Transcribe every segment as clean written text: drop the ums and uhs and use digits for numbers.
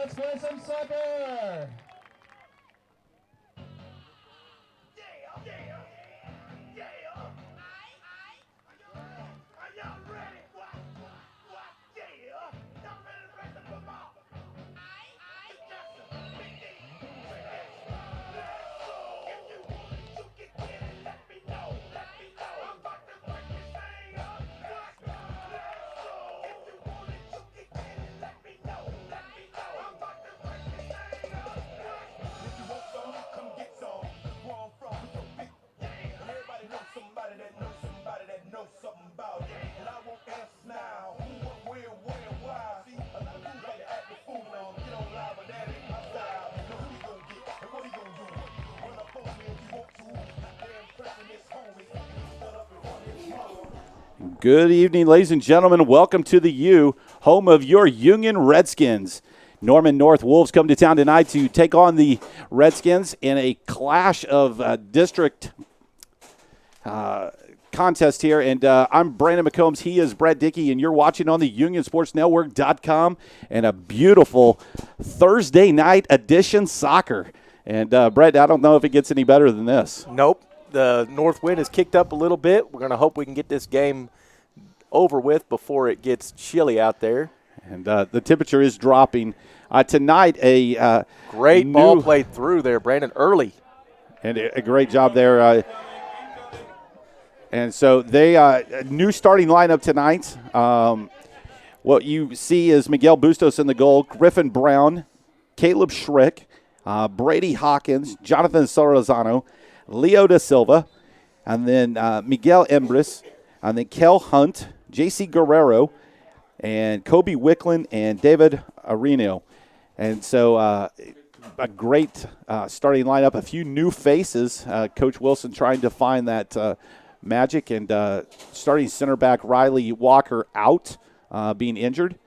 let's play some soccer. Good evening, ladies and gentlemen. Welcome to the U, home of your Union Redskins. Norman North Wolves come to town tonight to take on the Redskins in a clash of district contest here. And I'm Brandon McCombs. He is Brett Dickey, and you're watching on the UnionSportsNetwork.com and a beautiful Thursday night edition soccer. And, Brett, I don't know if it gets any better than this. Nope. The north wind has kicked up a little bit. We're going to hope we can get this game over with before it gets chilly out there. And the temperature is dropping. Tonight, a great ball played through there, Brandon, early. And a great job there. And so they new starting lineup tonight. What you see is Miguel Bustos in the goal, Griffin Brown, Caleb Schrick, Brady Hawkins, Jonathan Sorozano, Leo Da Silva, and then Miguel Embris, and then Kel Hunt, J.C. Guerrero, and Kobe Wicklund, and David Areno. And so a great starting lineup, a few new faces. Coach Wilson trying to find that magic, and starting center back Riley Walker out, being injured.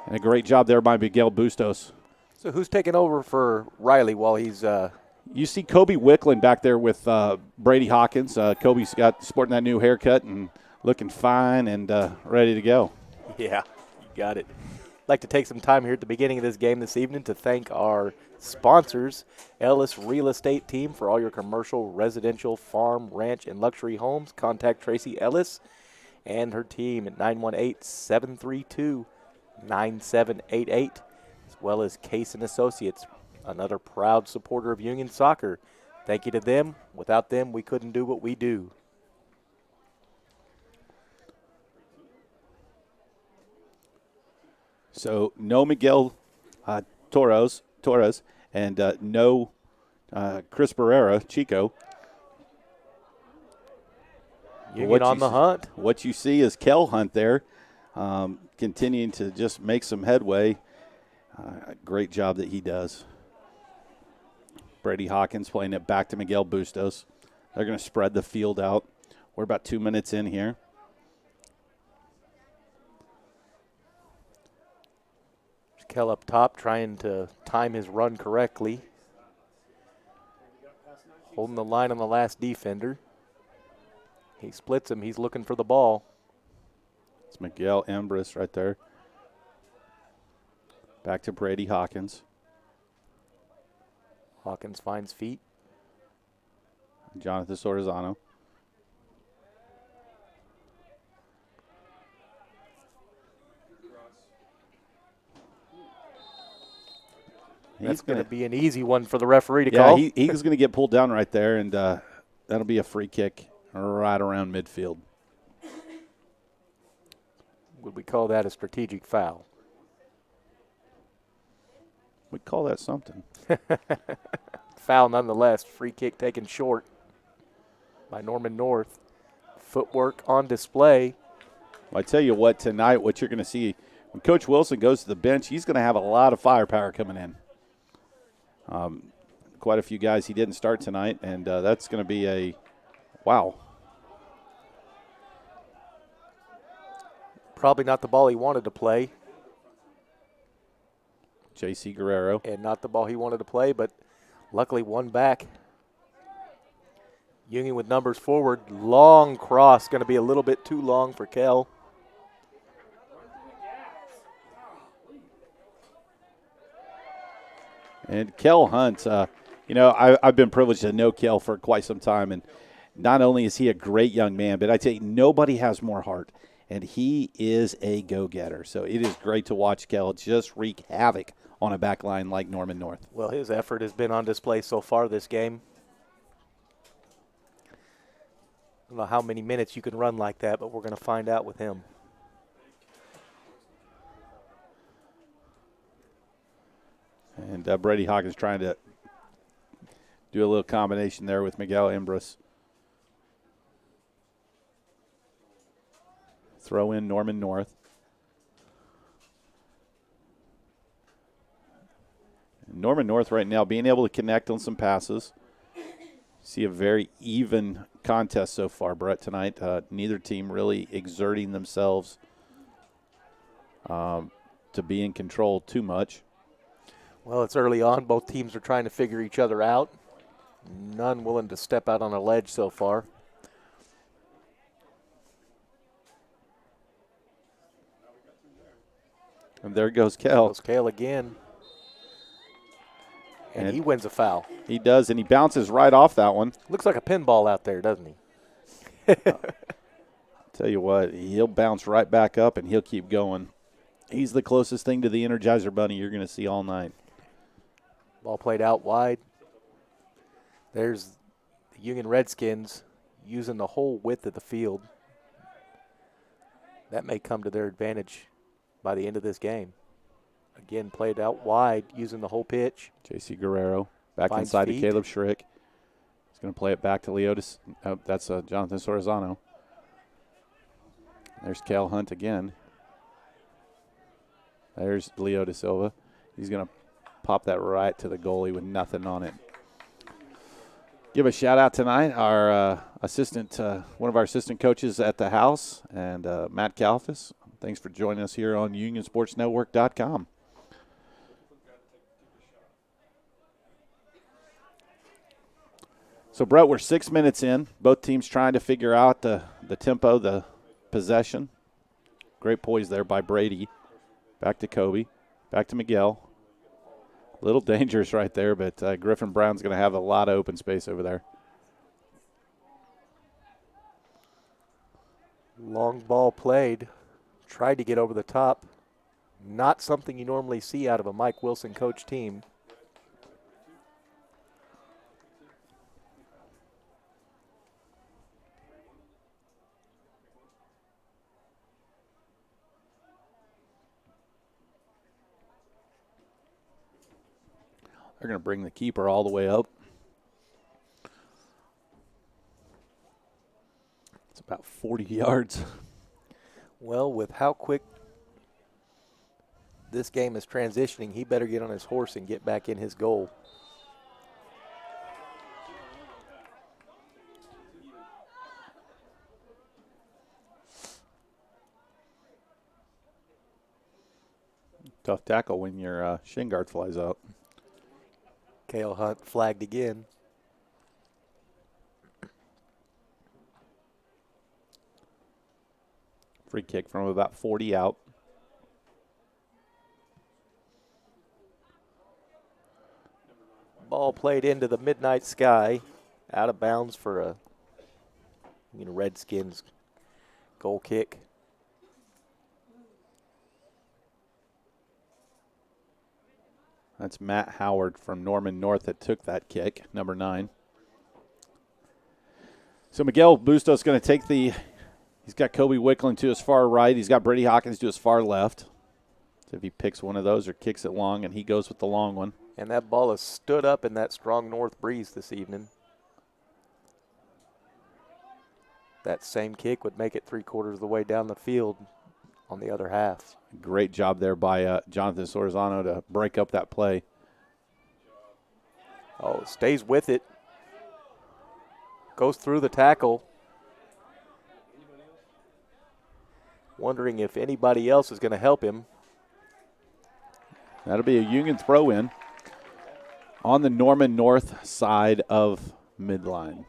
And a great job there by Miguel Bustos. So who's taking over for Riley while he's you see Kobe Wicklund back there with Brady Hawkins. Kobe's sporting that new haircut and looking fine and ready to go. Yeah, you got it. I'd like to take some time here at the beginning of this game this evening to thank our sponsors, Ellis Real Estate Team, for all your commercial, residential, farm, ranch, and luxury homes. Contact Tracy Ellis and her team at 918-732-9788, as well as Case & Associates, another proud supporter of Union Soccer. Thank you to them. Without them, we couldn't do what we do. So no Miguel Torres, and no Chris Barrera, Chico. Union on the hunt. What you see is Kel Hunt there, continuing to just make some headway. Great job that he does. Brady Hawkins playing it back to Miguel Bustos. They're going to spread the field out. We're about 2 minutes in here. Kel up top trying to time his run correctly. Holding the line on the last defender. He splits him. He's looking for the ball. It's Miguel Embris right there. Back to Brady Hawkins. Hawkins finds feet. Jonathan Sorozano. That's going to be an easy one for the referee to call. Yeah, he's going to get pulled down right there, and that'll be a free kick right around midfield. Would we call that a strategic foul? We'd call that something. Foul nonetheless. Free kick taken short by Norman North. Footwork on display. Well, I tell you what, tonight, what you're going to see, when Coach Wilson goes to the bench, he's going to have a lot of firepower coming in. Quite a few guys he didn't start tonight, and that's going to be a wow. Probably not the ball he wanted to play. J.C. Guerrero. And not the ball he wanted to play, but luckily one back. Union with numbers forward. Long cross, going to be a little bit too long for Kel. And Kel Hunt, I've been privileged to know Kel for quite some time, and not only is he a great young man, but I tell you, nobody has more heart, and he is a go-getter. So it is great to watch Kel just wreak havoc on a back line like Norman North. Well, his effort has been on display so far this game. I don't know how many minutes you can run like that, but we're going to find out with him. And Brady Hawkins trying to do a little combination there with Miguel Imbros. Throw in Norman North. And Norman North right now being able to connect on some passes. See a very even contest so far, Brett, tonight. Neither team really exerting themselves to be in control too much. Well, it's early on. Both teams are trying to figure each other out. None willing to step out on a ledge so far. And there goes Kel. Goes Cale again. And he wins a foul. He does, and he bounces right off that one. Looks like a pinball out there, doesn't he? Tell you what, he'll bounce right back up, and he'll keep going. He's the closest thing to the Energizer Bunny you're going to see all night. Ball played out wide. There's the Union Redskins using the whole width of the field. That may come to their advantage by the end of this game. Again, played out wide, using the whole pitch. J.C. Guerrero back Finds inside feet. to Caleb Schrick. He's going to play it back to Leotis. Oh, that's Jonathan Sorzano. There's Cal Hunt again. There's Leo Da Silva. He's going to pop that right to the goalie with nothing on it. Give a shout out tonight, our assistant, one of our assistant coaches at the house, and Matt Kalfas. Thanks for joining us here on UnionSportsNetwork.com. So, Brett, we're 6 minutes in. Both teams trying to figure out the tempo, the possession. Great poise there by Brady. Back to Kobe. Back to Miguel. A little dangerous right there, but Griffin Brown's going to have a lot of open space over there. Long ball played. Tried to get over the top. Not something you normally see out of a Mike Wilson coach team. They're going to bring the keeper all the way up. It's about 40 yards. Well, with how quick this game is transitioning, he better get on his horse and get back in his goal. Tough tackle when your shin guard flies out. Cale Hunt flagged again. Free kick from about 40 out. Ball played into the midnight sky. Out of bounds for a Redskins goal kick. That's Matt Howard from Norman North that took that kick, number 9. So Miguel Bustos going to take he's got Kobe Wickland to his far right. He's got Brady Hawkins to his far left. So if he picks one of those or kicks it long, and he goes with the long one. And that ball has stood up in that strong north breeze this evening. That same kick would make it 3/4 of the way down the field on the other half. Great job there by Jonathan Sorzano to break up that play. Oh, stays with it. Goes through the tackle. Wondering if anybody else is going to help him. That'll be a Union throw-in on the Norman North side of midline.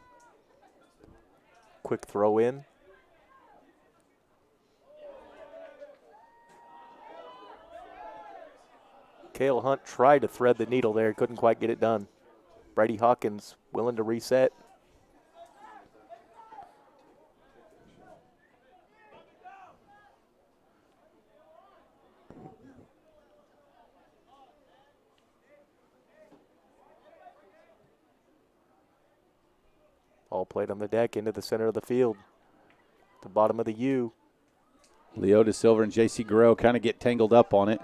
Quick throw in. Cale Hunt tried to thread the needle there, couldn't quite get it done. Brady Hawkins willing to reset. Ball played on the deck into the center of the field. The bottom of the U. Leota Silver and J.C. Guerrero kind of get tangled up on it.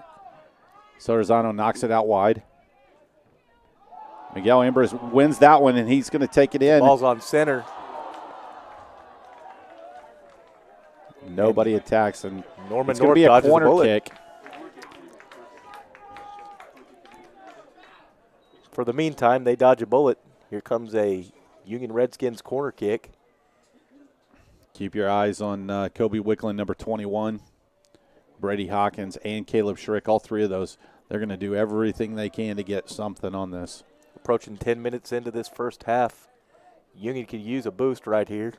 Sororzano knocks it out wide. Miguel Embers wins that one, and he's going to take it in. Ball's on center. Nobody attacks, and Norman it's going to North be a dodges corner bullet. kick. For the meantime, they dodge a bullet. Here comes a Union Redskins corner kick. Keep your eyes on Kobe Wickland, number 21, Brady Hawkins, and Caleb Schrick. All three of those, they're going to do everything they can to get something on this. Approaching 10 minutes into this first half. Union could use a boost right here.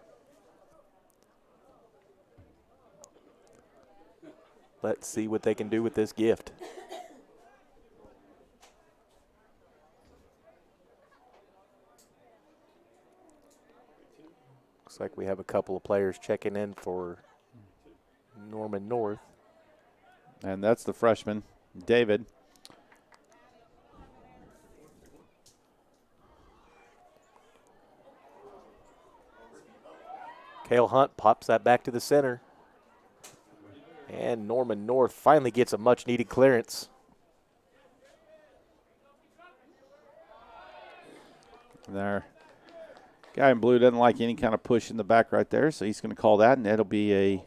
Let's see what they can do with this gift. Looks like we have a couple of players checking in for Norman North. And that's the freshman, David. Cale Hunt pops that back to the center. And Norman North finally gets a much-needed clearance. There. Guy in blue doesn't like any kind of push in the back right there, so he's going to call that, and it'll be a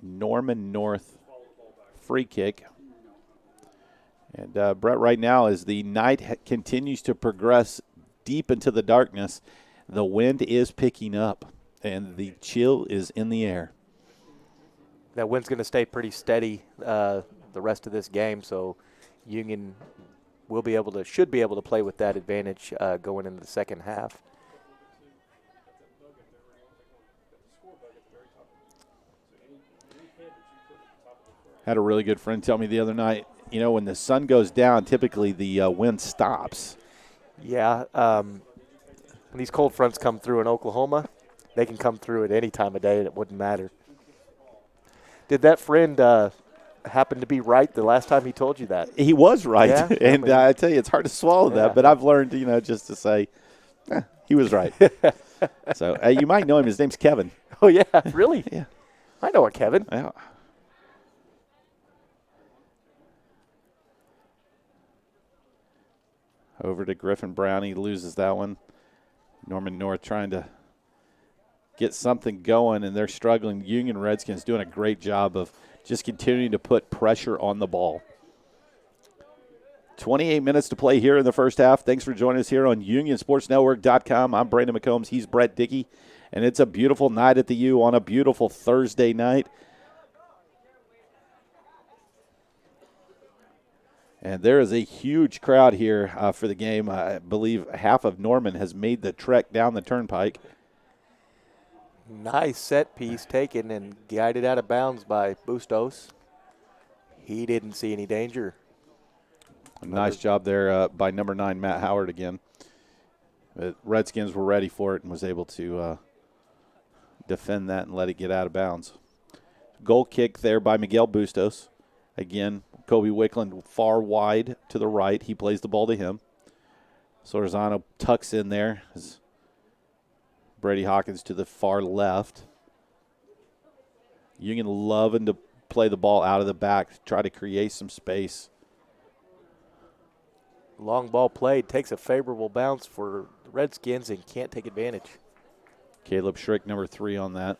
Norman North free kick. And Brett, right now, as the night continues to progress deep into the darkness, the wind is picking up, and the chill is in the air. That wind's going to stay pretty steady the rest of this game, so Union should be able to play with that advantage going into the second half. Had a really good friend tell me the other night, you know, when the sun goes down, typically the wind stops. Yeah, when these cold fronts come through in Oklahoma, they can come through at any time of day and it wouldn't matter. Did that friend happen to be right the last time he told you that? He was right, Yeah? and I tell you, it's hard to swallow Yeah. that, but I've learned, you know, just to say, he was right. So you might know him. His name's Kevin. Oh, yeah, really? Yeah. I know a Kevin. Yeah. Over to Griffin Brown. He loses that one. Norman North trying to get something going, and they're struggling. Union Redskins doing a great job of just continuing to put pressure on the ball. 28 minutes to play here in the first half. Thanks for joining us here on UnionSportsNetwork.com. I'm Brandon McCombs. He's Brett Dickey, and it's a beautiful night at the U on a beautiful Thursday night. And there is a huge crowd here for the game. I believe half of Norman has made the trek down the turnpike. Nice set piece taken and guided out of bounds by Bustos. He didn't see any danger. Nice job there by number 9, Matt Howard again. The Redskins were ready for it and was able to defend that and let it get out of bounds. Goal kick there by Miguel Bustos. Again, Kobe Wickland far wide to the right. He plays the ball to him. Sororzano tucks in there. Brady Hawkins to the far left. Union loving to play the ball out of the back, try to create some space. Long ball played, takes a favorable bounce for the Redskins and can't take advantage. Caleb Schrick, number 3 on that.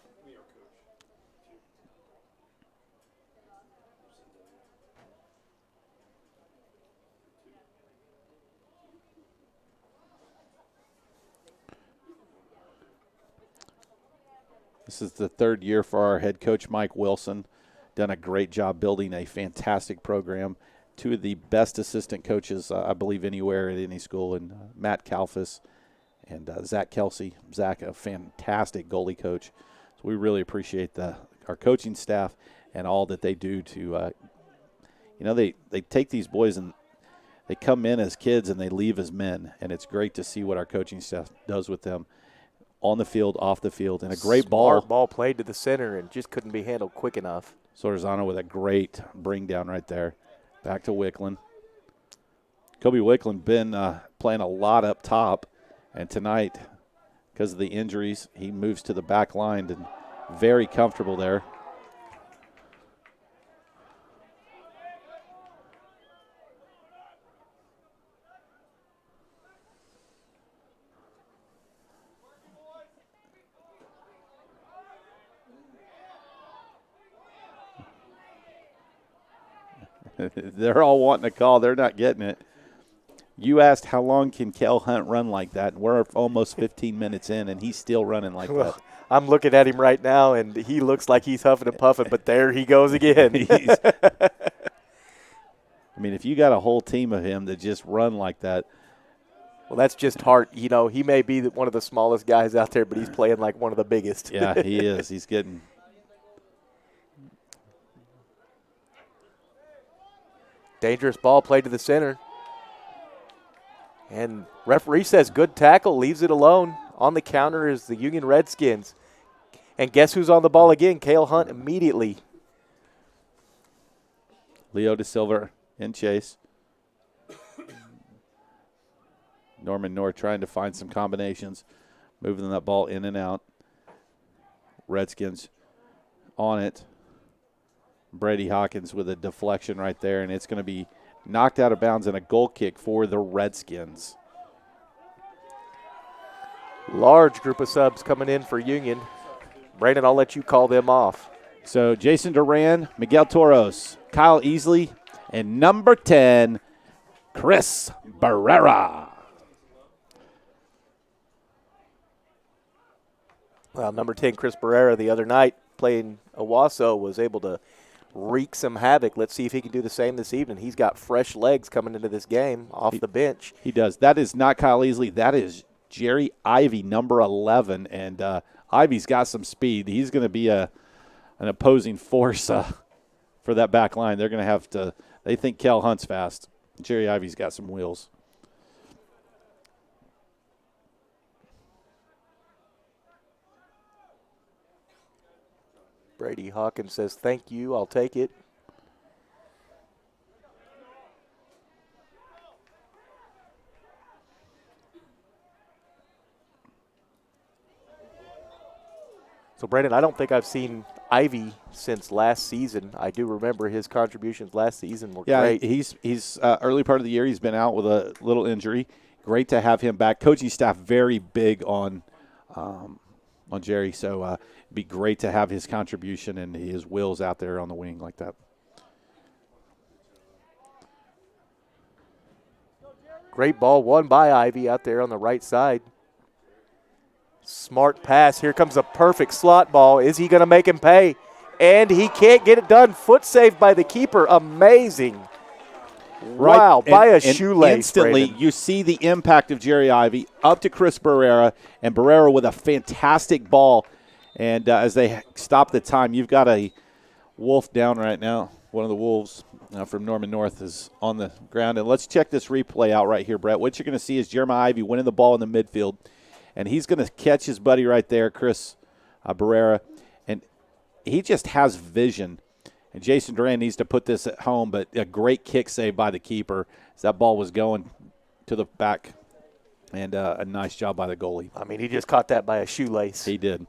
This is the third year for our head coach, Mike Wilson. Done a great job building a fantastic program. 2 of the best assistant coaches, I believe, anywhere at any school, and Matt Kalfas and Zach Kelsey. Zach, a fantastic goalie coach. So we really appreciate our coaching staff and all that they do to they take these boys and they come in as kids and they leave as men, and it's great to see what our coaching staff does with them on the field, off the field, and a great Smart ball played to the center and just couldn't be handled quick enough. Sordazano with a great bring down right there. Back to Wicklund. Kobe Wicklund been playing a lot up top, and tonight, because of the injuries, he moves to the back line and very comfortable there. They're all wanting a call. They're not getting it. You asked how long can Kel Hunt run like that, and we're almost 15 minutes in, and he's still running like that. I'm looking at him right now, and he looks like he's huffing and puffing, but there he goes again. I mean, if you got a whole team of him that just run like that. Well, that's just heart. You know, he may be one of the smallest guys out there, but he's playing like one of the biggest. Yeah, he is. He's getting – dangerous ball played to the center. And referee says good tackle, leaves it alone. On the counter is the Union Redskins. And guess who's on the ball again? Cale Hunt immediately. Leo De Silva in chase. Norman North trying to find some combinations, moving that ball in and out. Redskins on it. Brady Hawkins with a deflection right there, and it's going to be knocked out of bounds and a goal kick for the Redskins. Large group of subs coming in for Union. Brandon, I'll let you call them off. So Jason Duran, Miguel Toros, Kyle Easley, and number 10, Chris Barrera. Well, number 10, Chris Barrera, the other night playing Owasso, was able to wreak some havoc. Let's see if he can do the same this evening. He's got fresh legs coming into this game off the bench. He does. That is not Kyle Easley. That is Jerry Ivy, number 11. And Ivy's got some speed. He's going to be an opposing force for that back line. They're going to have to – they think Kel Hunt's fast. Jerry Ivy's got some wheels. Brady Hawkins says, thank you, I'll take it. So, Brandon, I don't think I've seen Ivy since last season. I do remember his contributions last season were great. Yeah, he's early part of the year, he's been out with a little injury. Great to have him back. Coaching staff very big on Jerry, so it'd be great to have his contribution and his wheels out there on the wing like that. Great ball won by Ivy out there on the right side. Smart pass. Here comes a perfect slot ball. Is he going to make him pay? And he can't get it done. Foot saved by the keeper. Amazing. Right. Wow, by a and shoelace. Instantly, Brandon. You see the impact of Jerry Ivy up to Chris Barrera, and Barrera with a fantastic ball. And as they stop the time, you've got a wolf down right now. One of the wolves from Norman North is on the ground. And let's check this replay out right here, Brett. What you're going to see is Jeremiah Ivy winning the ball in the midfield. And he's going to catch his buddy right there, Chris Barrera. And he just has vision. And Jason Duran needs to put this at home, but a great kick save by the keeper as that ball was going to the back. And a nice job by the goalie. I mean, he just caught that by a shoelace. He did.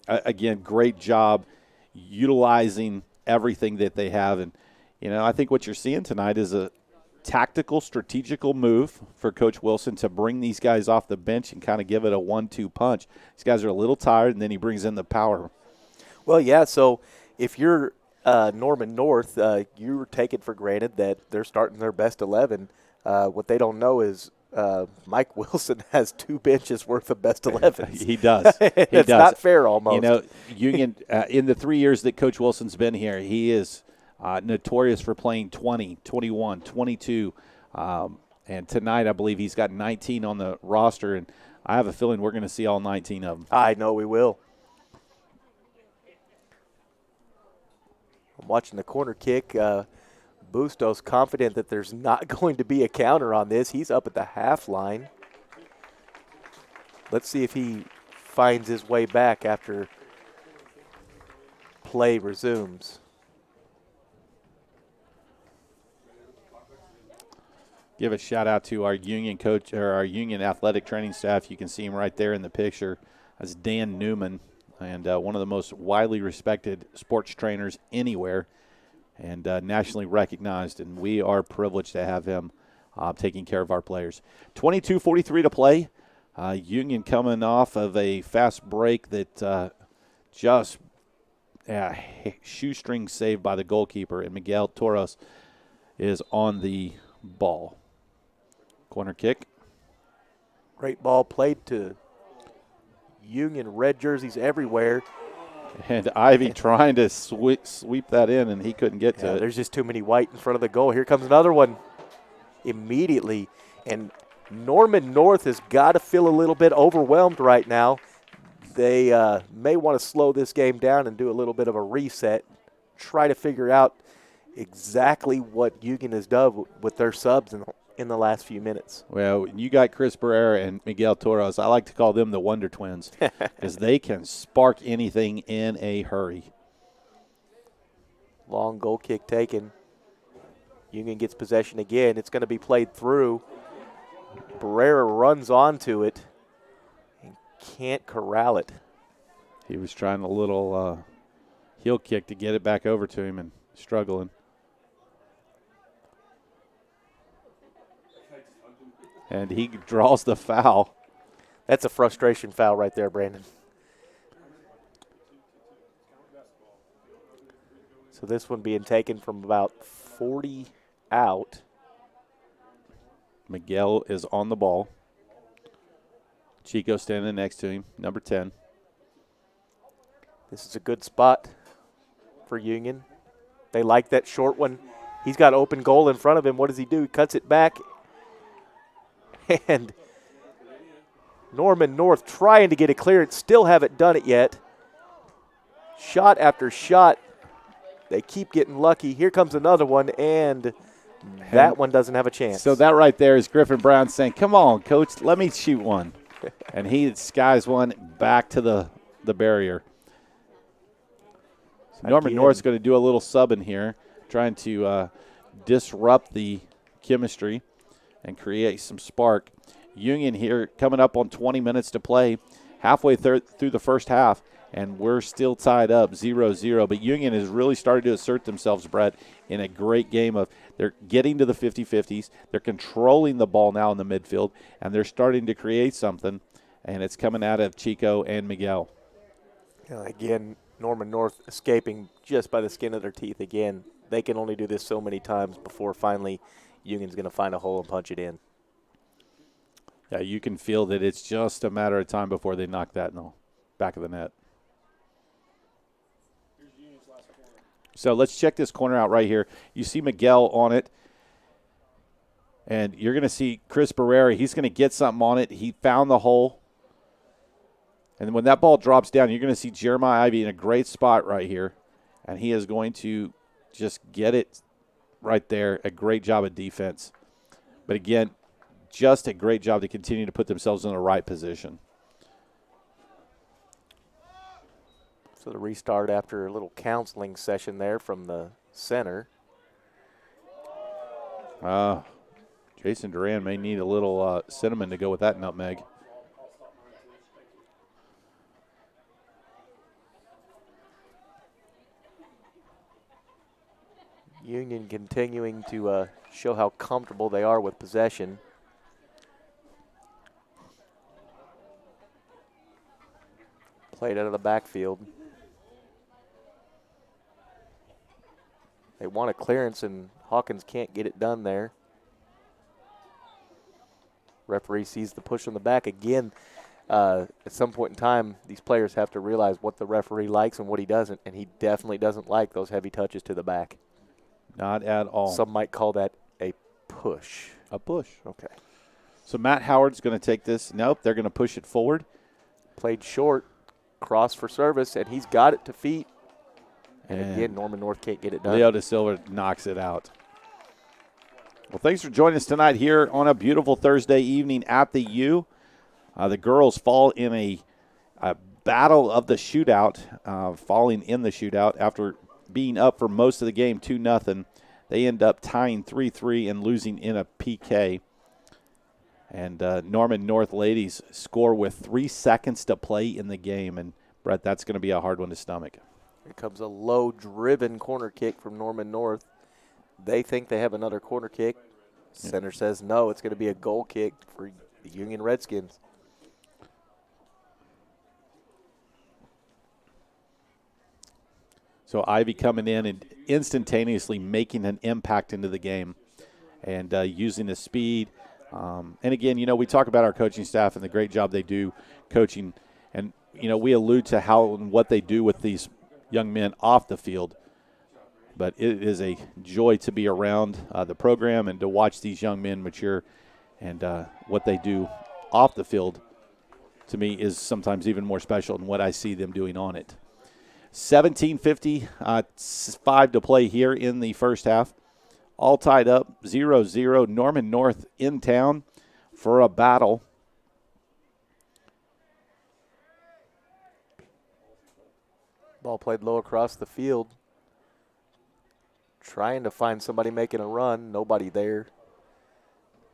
Again, great job utilizing everything that they have. And, I think what you're seeing tonight is a tactical, strategical move for Coach Wilson to bring these guys off the bench and kind of give it a 1-2 punch. These guys are a little tired, and then he brings in the power. Well, yeah, so if you're Norman North, you're taking for granted that they're starting their best 11. What they don't know is Mike Wilson has 2 benches worth of best 11s. He does. It's not fair almost. Union, in the 3 years that Coach Wilson's been here, he is notorious for playing 20, 21, 22. And tonight I believe he's got 19 on the roster, and I have a feeling we're going to see all 19 of them. I know we will. Watching the corner kick, Bustos confident that there's not going to be a counter on this. He's up at the half line. Let's see if he finds his way back after play resumes. Give a shout out to our Union coach or our Union athletic training staff. You can see him right there in the picture. That's Dan Newman, and one of the most widely respected sports trainers anywhere, and nationally recognized. And we are privileged to have him taking care of our players. 22:43 to play. Union coming off of a fast break that just shoestring saved by the goalkeeper, and Miguel Toros is on the ball. Corner kick. Great ball played to Union, red jerseys everywhere. And Ivy trying to sweep that in, and he couldn't get to it. There's just too many white in front of the goal. Here comes another one immediately. And Norman North has got to feel a little bit overwhelmed right now. They may want to slow this game down and do a little bit of a reset, try to figure out exactly what Union has done with their subs in the last few minutes. Well, you got Chris Barrera and Miguel Toros. I like to call them the Wonder Twins because they can spark anything in a hurry. Long goal kick taken. Union gets possession again. It's going to be played through. Barrera runs onto it and can't corral it. He was trying a little heel kick to get it back over to him and struggling. And he draws the foul. That's a frustration foul right there, Brandon. So this one being taken from about 40 out. Miguel is on the ball. Chico standing next to him, number 10. This is a good spot for Union. They like that short one. He's got open goal in front of him. What does he do? He cuts it back. And Norman North trying to get a clearance, still haven't done it yet. Shot after shot. They keep getting lucky. Here comes another one, and that one doesn't have a chance. So that right there is Griffin Brown saying, come on, coach, let me shoot one. And he skies one back to the barrier. So Norman North's going to do a little subbing here, trying to disrupt the chemistry and create some spark. Union here coming up on 20 minutes to play, halfway through the first half, and we're still tied up 0-0. But Union has really started to assert themselves, Brett, in a great game of they're getting to the 50-50s. They're controlling the ball now in the midfield, and they're starting to create something, and it's coming out of Chico and Miguel. Again, Norman North escaping just by the skin of their teeth again. They can only do this so many times before finally Union's going to find a hole and punch it in. Yeah, you can feel that it's just a matter of time before they knock that in the back of the net. So let's check this corner out right here. You see Miguel on it, and you're going to see Chris Barrera. He's going to get something on it. He found the hole. And when that ball drops down, you're going to see Jeremiah Ivy in a great spot right here, and he is going to just get it right there. A great job of defense. But again, just a great job to continue to put themselves in the right position. So the restart after a little counseling session there from the center. Jason Duran may need a little cinnamon to go with that nutmeg. Union continuing to show how comfortable they are with possession. Played out of the backfield. They want a clearance, and Hawkins can't get it done there. Referee sees the push on the back. Again, at some point in time, these players have to realize what the referee likes and what he doesn't, and he definitely doesn't like those heavy touches to the back. Not at all. Some might call that a push. A push. Okay. So Matt Howard's going to take this. Nope, they're going to push it forward. Played short, cross for service, and he's got it to feet. And again, Norman North can't get it done. Leo Da Silva knocks it out. Well, thanks for joining us tonight here on a beautiful Thursday evening at the U. The girls fall in a battle of the shootout, falling in the shootout after being up for most of the game 2-0. They end up tying 3-3 and losing in a PK. And Norman North ladies score with 3 seconds to play in the game. And, Brett, that's going to be a hard one to stomach. Here comes a low-driven corner kick from Norman North. They think they have another corner kick. Center says no, it's going to be a goal kick for the Union Redskins. So Ivy coming in and instantaneously making an impact into the game and using the speed. And, again, we talk about our coaching staff and the great job they do coaching. And, we allude to how and what they do with these young men off the field. But it is a joy to be around the program and to watch these young men mature. And what they do off the field, to me, is sometimes even more special than what I see them doing on it. 17:50, 5 to play here in the first half. All tied up, 0-0. Norman North in town for a battle. Ball played low across the field. Trying to find somebody making a run. Nobody there.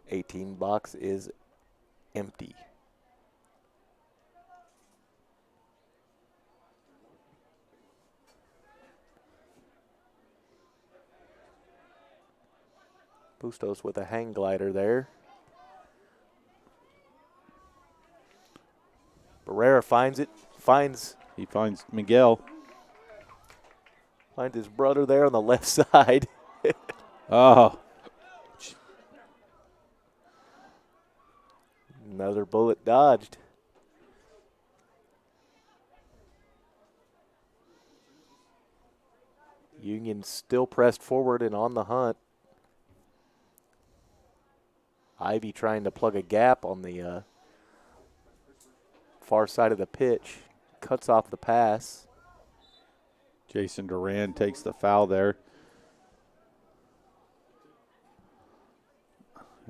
18 box is empty. Bustos with a hang glider there. Barrera finds it. He finds Miguel. Finds his brother there on the left side. Oh. Another bullet dodged. Union still pressed forward and on the hunt. Ivy trying to plug a gap on the far side of the pitch. Cuts off the pass. Jason Duran takes the foul there.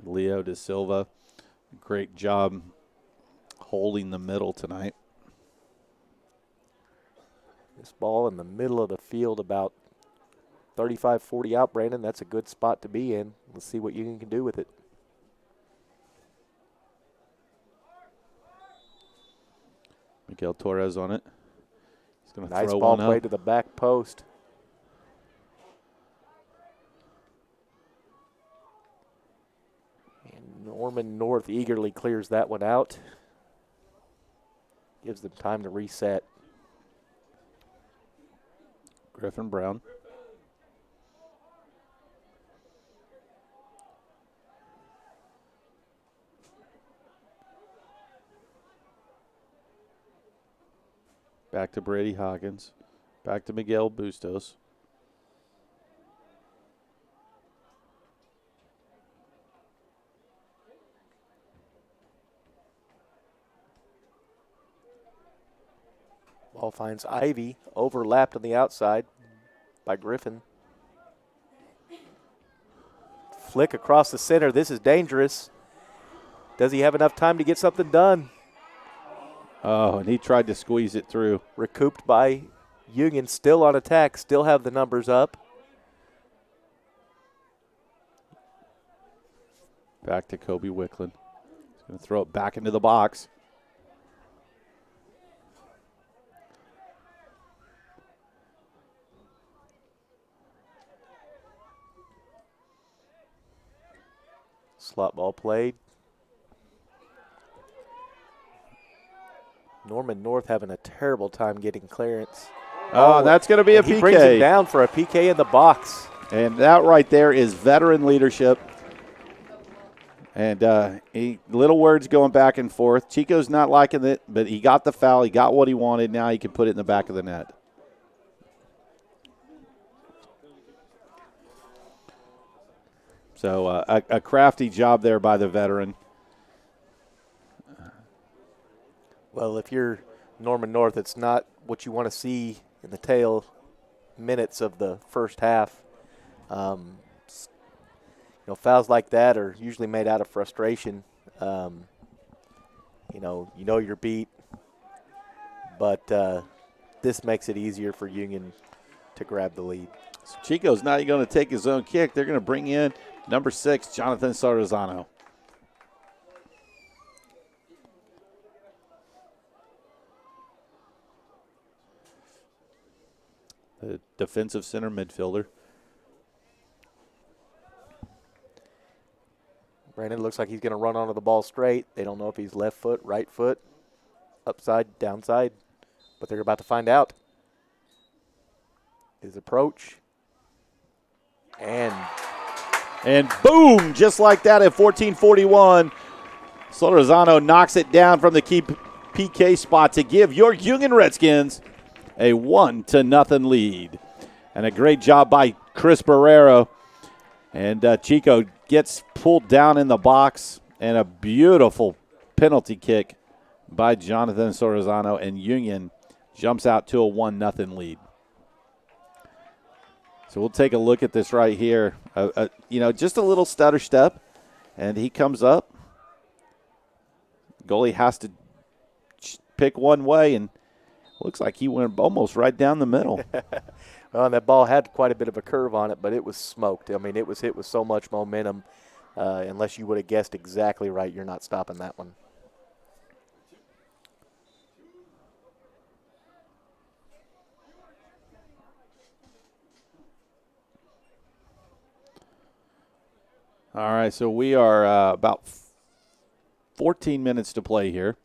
Leo Da Silva, great job holding the middle tonight. This ball in the middle of the field, about 35-40 out, Brandon. That's a good spot to be in. Let's see what Union can do with it. Miguel Torres on it. He's going to Nice throw ball one play up. to the back post. And Norman North eagerly clears that one out. Gives them time to reset. Griffin Brown. Back to Brady Hawkins. Back to Miguel Bustos. Ball finds Ivy, overlapped on the outside by Griffin. Flick across the center. This is dangerous. Does he have enough time to get something done? Oh, and he tried to squeeze it through. Recouped by Union, still on attack, still have the numbers up. Back to Kobe Wicklund. He's going to throw it back into the box. Slot ball played. Norman North having a terrible time getting clearance. Oh, that's going to be a PK. He brings him down for a PK in the box. And that right there is veteran leadership. And little words going back and forth. Chico's not liking it, but he got the foul. He got what he wanted. Now he can put it in the back of the net. So a crafty job there by the veteran. Well, if you're Norman North, it's not what you want to see in the tail minutes of the first half. Fouls like that are usually made out of frustration. You know you're beat, but this makes it easier for Union to grab the lead. So Chico's not going to take his own kick. They're going to bring in number 6, Jonathan Sorozano. The defensive center midfielder. Brandon looks like he's going to run onto the ball straight. They don't know if he's left foot, right foot, upside, downside, but they're about to find out. His approach. And boom, just like that at 14:41, Sorozano knocks it down from the key PK spot to give your Union Redskins a 1-0 lead. And a great job by Chris Barrero. And Chico gets pulled down in the box, and a beautiful penalty kick by Jonathan Sorozano, and Union jumps out to a 1-0 lead. So we'll take a look at this right here. Just a little stutter step, and he comes up. Goalie has to pick one way, and looks like he went almost right down the middle. Well, and that ball had quite a bit of a curve on it, but it was smoked. I mean, it was hit with so much momentum. Unless you would have guessed exactly right, you're not stopping that one. All right, so we are about 14 minutes to play here.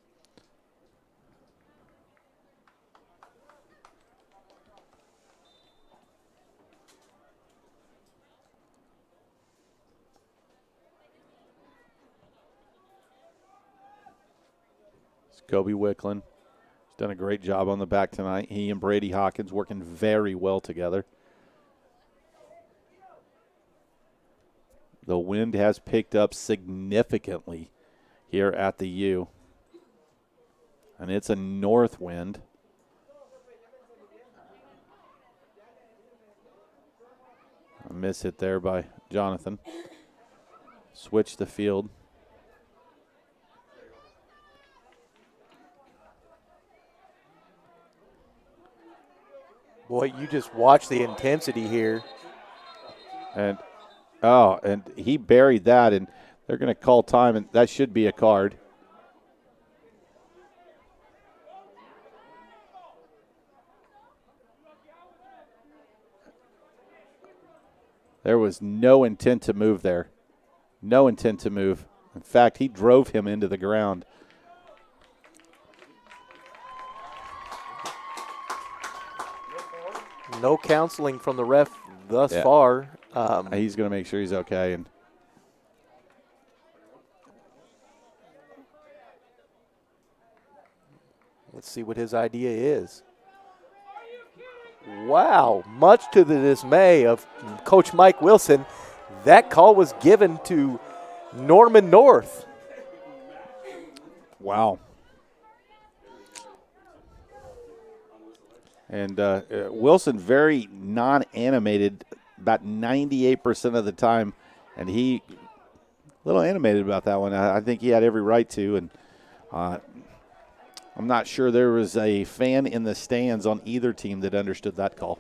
Kobe Wicklund has done a great job on the back tonight. He and Brady Hawkins working very well together. The wind has picked up significantly here at the U, and it's a north wind. A miss hit there by Jonathan. Switch the field. Boy, you just watch the intensity here. And he buried that, and they're going to call time, and that should be a card. There was no intent to move there. No intent to move. In fact, he drove him into the ground. No counseling from the ref thus far. He's going to make sure he's okay. And let's see what his idea is. Wow, much to the dismay of Coach Mike Wilson, that call was given to Norman North. Wow. And Wilson very non-animated about 98% of the time, and he a little animated about that one. I think he had every right to, and I'm not sure there was a fan in the stands on either team that understood that call.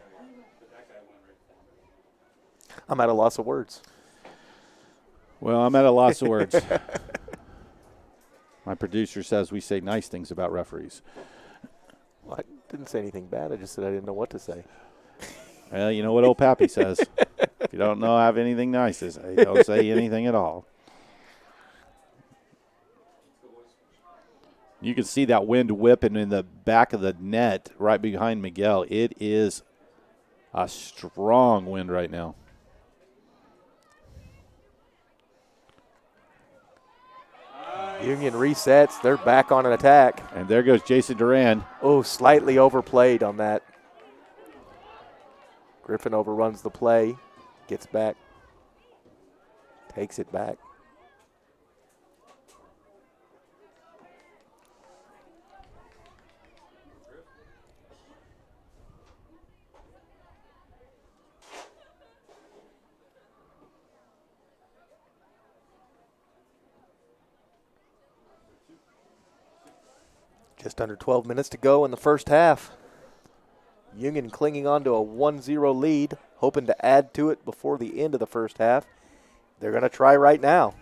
I'm at a loss of words. Well, I'm at a loss of words. My producer says we say nice things about referees. Well, I didn't say anything bad. I just said I didn't know what to say. Well, you know what old Pappy says. If you don't know have anything nice to say, don't say anything at all. You can see that wind whipping in the back of the net right behind Miguel. It is a strong wind right now. Union resets. They're back on an attack. And there goes Jason Duran. Oh, slightly overplayed on that. Griffin overruns the play, gets back, takes it back. Just under 12 minutes to go in the first half. Union clinging on to a 1-0 lead, hoping to add to it before the end of the first half. They're going to try right now.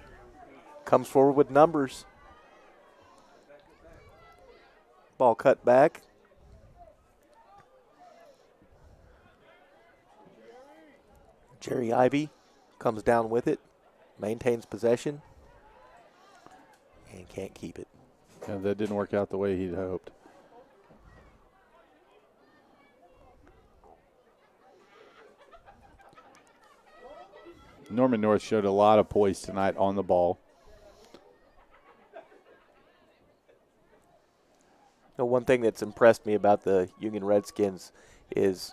Comes forward with numbers. Ball cut back. Jerry Ivy comes down with it, maintains possession, and can't keep it. Yeah, that didn't work out the way he'd hoped. Norman North showed a lot of poise tonight on the ball. One thing that's impressed me about the Union Redskins is,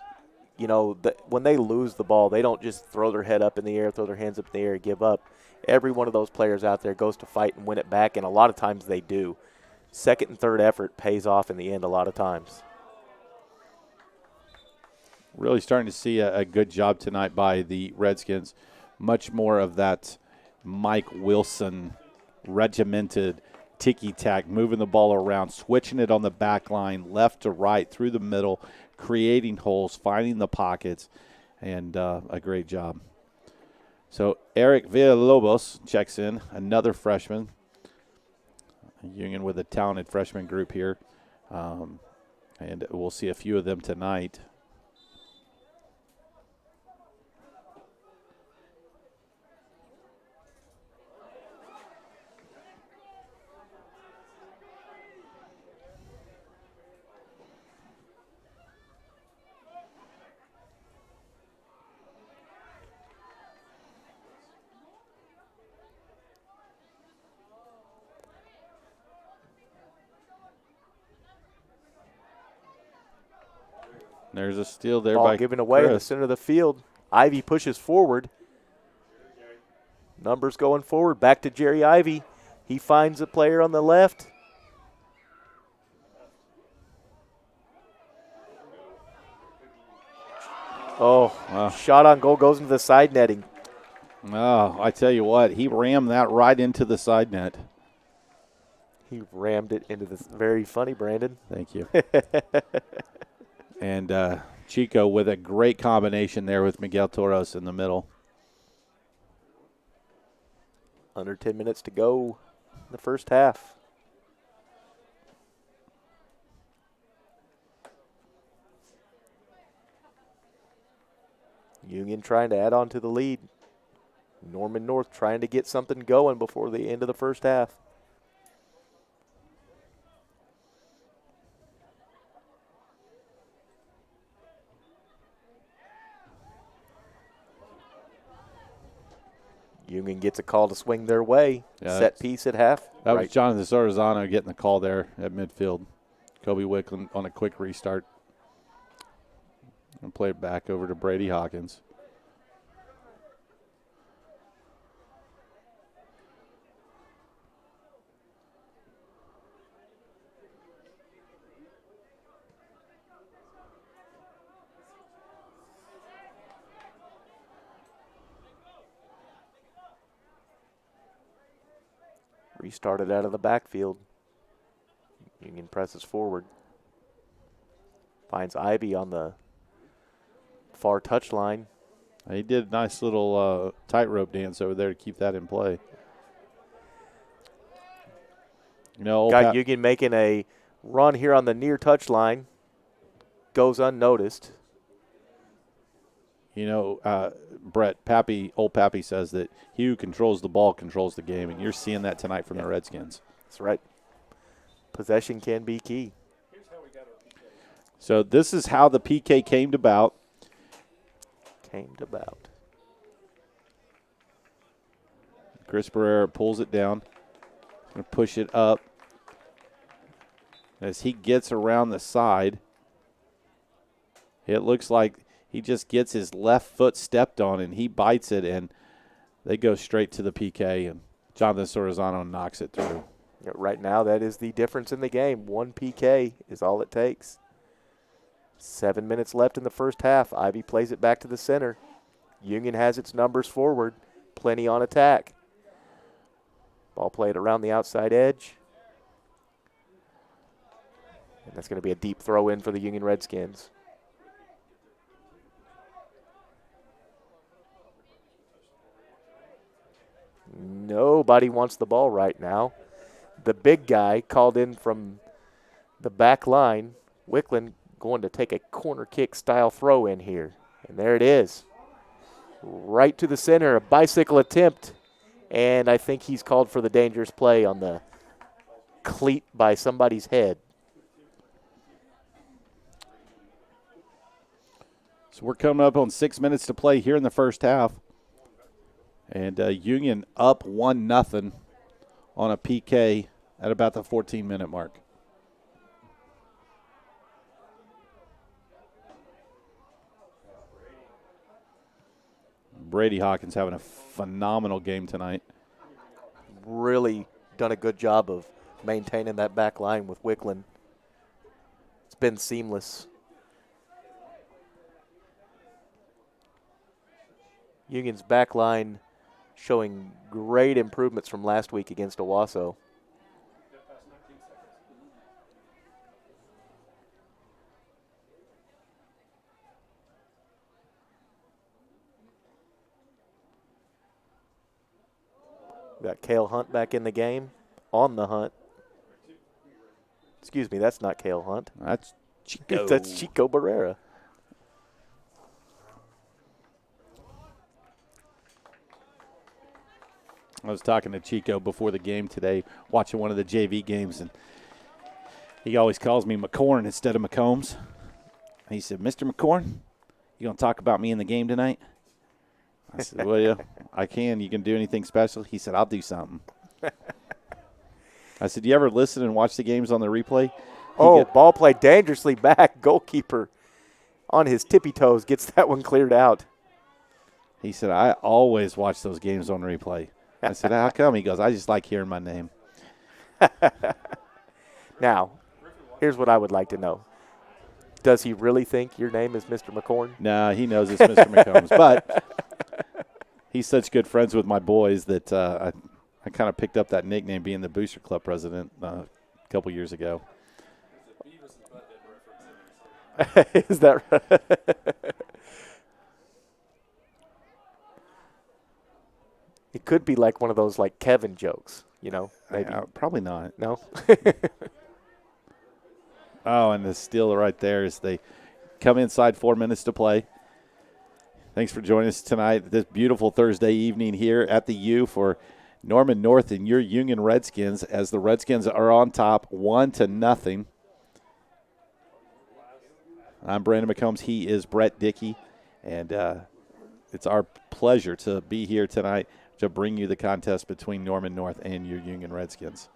when they lose the ball, they don't just throw their head up in the air, throw their hands up in the air, and give up. Every one of those players out there goes to fight and win it back, and a lot of times they do. Second and third effort pays off in the end a lot of times. Really starting to see a good job tonight by the Redskins. Much more of that Mike Wilson regimented ticky-tack, moving the ball around, switching it on the back line, left to right, through the middle, creating holes, finding the pockets, and a great job. So Eric Villalobos checks in, another freshman. Union with a talented freshman group here, and we'll see a few of them tonight. There's a steal there Ball by given away in the Chris. center of the field. Ivy pushes forward. Numbers going forward. Back to Jerry Ivy. He finds a player on the left. Oh, Wow. Shot on goal goes into the side netting. Oh, I tell you what, he rammed that right into the side net. He rammed it into the very funny, Brandon. Thank you. And Chico with a great combination there with Miguel Toros in the middle. Under 10 minutes to go in the first half. Union trying to add on to the lead. Norman North trying to get something going before the end of the first half. Union gets a call to swing their way. Yeah, Set piece at half. That was Jonathan Sorzano getting the call there at midfield. Kobe Wickland on a quick restart. And play it back over to Brady Hawkins. Restarted out of the backfield. Union presses forward. Finds Ivy on the far touchline. He did a nice little tightrope dance over there to keep that in play. Got Union making a run here on the near touchline. Goes unnoticed. Brett, old Pappy says that he who controls the ball controls the game, and you're seeing that tonight from the Redskins. That's right. Possession can be key. So this is how the PK came about. Chris Barrera pulls it down. Going to push it up. As he gets around the side, it looks like he just gets his left foot stepped on, and he bites it, and they go straight to the PK, and Jonathan Sorzano knocks it through. Right now, that is the difference in the game. One PK is all it takes. 7 minutes left in the first half. Ivy plays it back to the center. Union has its numbers forward. Plenty on attack. Ball played around the outside edge. And that's going to be a deep throw in for the Union Redskins. Nobody wants the ball right now. The big guy called in from the back line, Wickland, going to take a corner kick style throw in here. And there it is. Right to the center, a bicycle attempt. And I think he's called for the dangerous play on the cleat by somebody's head. So we're coming up on 6 minutes to play here in the first half. And Union up 1-0 on a PK at about the 14-minute mark. Brady Hawkins having a phenomenal game tonight. Really done a good job of maintaining that back line with Wickland. It's been seamless. Union's back line showing great improvements from last week against Owasso. We got Cale Hunt back in the game, on the hunt. Excuse me, that's not Cale Hunt. That's Chico. That's Chico Barrera. I was talking to Chico before the game today, watching one of the JV games, and he always calls me McCorn instead of McCombs. And he said, Mr. McCorn, you going to talk about me in the game tonight? I said, well, yeah, I can. You can do anything special? He said, I'll do something. I said, do you ever listen and watch the games on the replay? Ball played dangerously back. Goalkeeper on his tippy toes gets that one cleared out. He said, I always watch those games on replay. I said, how come? He goes, I just like hearing my name. Now, here's what I would like to know. Does he really think your name is Mr. McCorn? No, he knows it's Mr. McCombs. But he's such good friends with my boys that I kind of picked up that nickname being the Booster Club president a couple years ago. Is that right? It could be like one of those like Kevin jokes, you know, maybe. Probably not. No? Oh, and the steal right there is they come inside 4 minutes to play. Thanks for joining us tonight, this beautiful Thursday evening here at the U for Norman North and your Union Redskins, as the Redskins are on top 1-0. I'm Brandon McCombs. He is Brett Dickey, and it's our pleasure to be here tonight to bring you the contest between Norman North and your Union Redskins.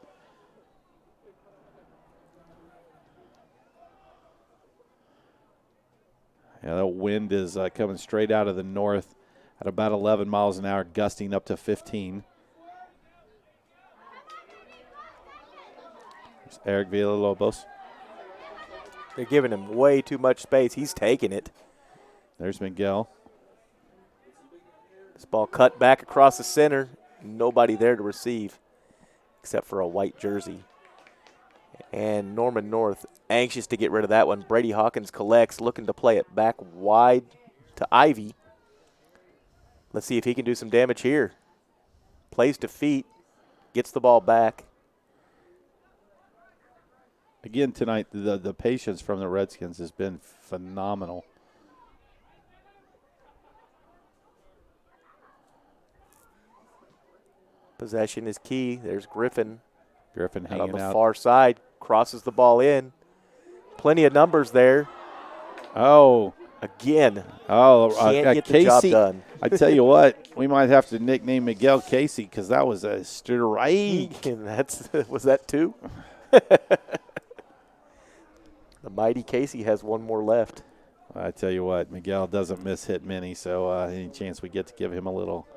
Yeah, the wind is coming straight out of the north at about 11 miles an hour, gusting up to 15. There's Eric Villalobos. They're giving him way too much space. He's taking it. There's Miguel. This ball cut back across the center. Nobody there to receive except for a white jersey. And Norman North anxious to get rid of that one. Brady Hawkins collects, looking to play it back wide to Ivy. Let's see if he can do some damage here. Plays to feet, gets the ball back. Again tonight, the patience from the Redskins has been phenomenal. Possession is key. There's Griffin. Griffin On hanging the out. far side, crosses the ball in. Plenty of numbers there. Oh, Again, Casey. can't get the job done. I tell you what, we might have to nickname Miguel Casey because that was a strike. And was that two? The mighty Casey has one more left. I tell you what, Miguel doesn't miss hit many, so any chance we get to give him a little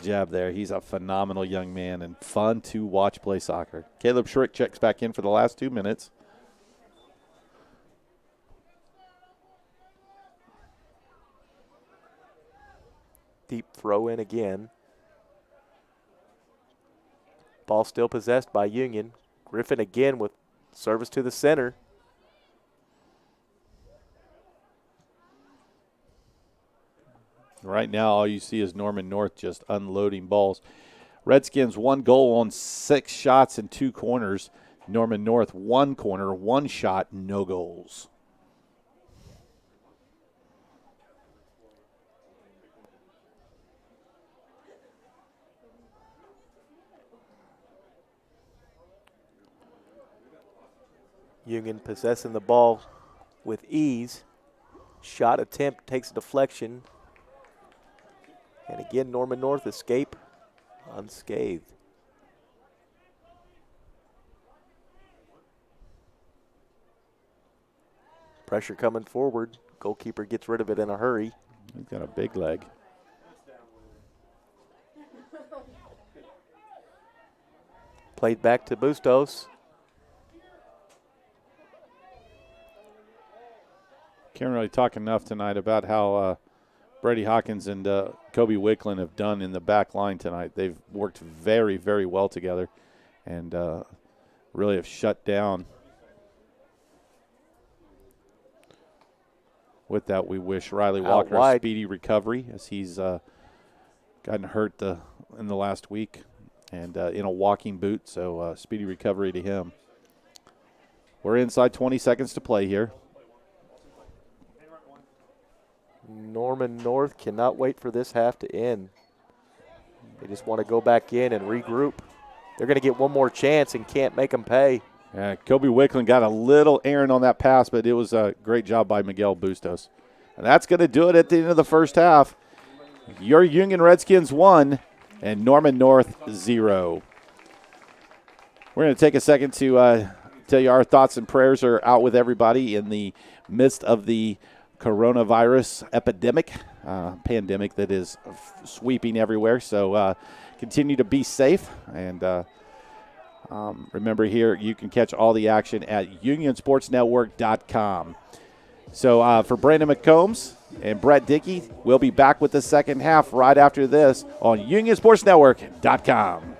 jab there. He's a phenomenal young man and fun to watch play soccer. Caleb Schrick checks back in for the last 2 minutes. Deep throw in again. Ball still possessed by Union. Griffin again with Service to the center. Right now, all you see is Norman North just unloading balls. Redskins 1 goal on 6 shots and 2 corners. Norman North 1 corner, 1 shot, no goals. Union possessing the ball with ease. Shot attempt takes a deflection. And again, Norman North escape unscathed. Pressure coming forward. Goalkeeper gets rid of it in a hurry. He's got a big leg. Played back to Bustos. Can't really talk enough tonight about how Brady Hawkins and Kobe Wicklund have done in the back line tonight. They've worked very, very well together and really have shut down. With that, we wish Riley Walker a speedy recovery as he's gotten hurt in the last week and in a walking boot, so speedy recovery to him. We're inside 20 seconds to play here. Norman North cannot wait for this half to end. They just want to go back in and regroup. They're going to get one more chance and can't make them pay. Yeah, Kobe Wicklund got a little errant on that pass, but it was a great job by Miguel Bustos. And that's going to do it at the end of the first half. Your Union Redskins 1 and Norman North 0. We're going to take a second to tell you our thoughts and prayers are out with everybody in the midst of the coronavirus epidemic, pandemic that is sweeping everywhere. So continue to be safe. And remember here, you can catch all the action at unionsportsnetwork.com. So for Brandon McCombs and Brett Dickey, we'll be back with the second half right after this on unionsportsnetwork.com.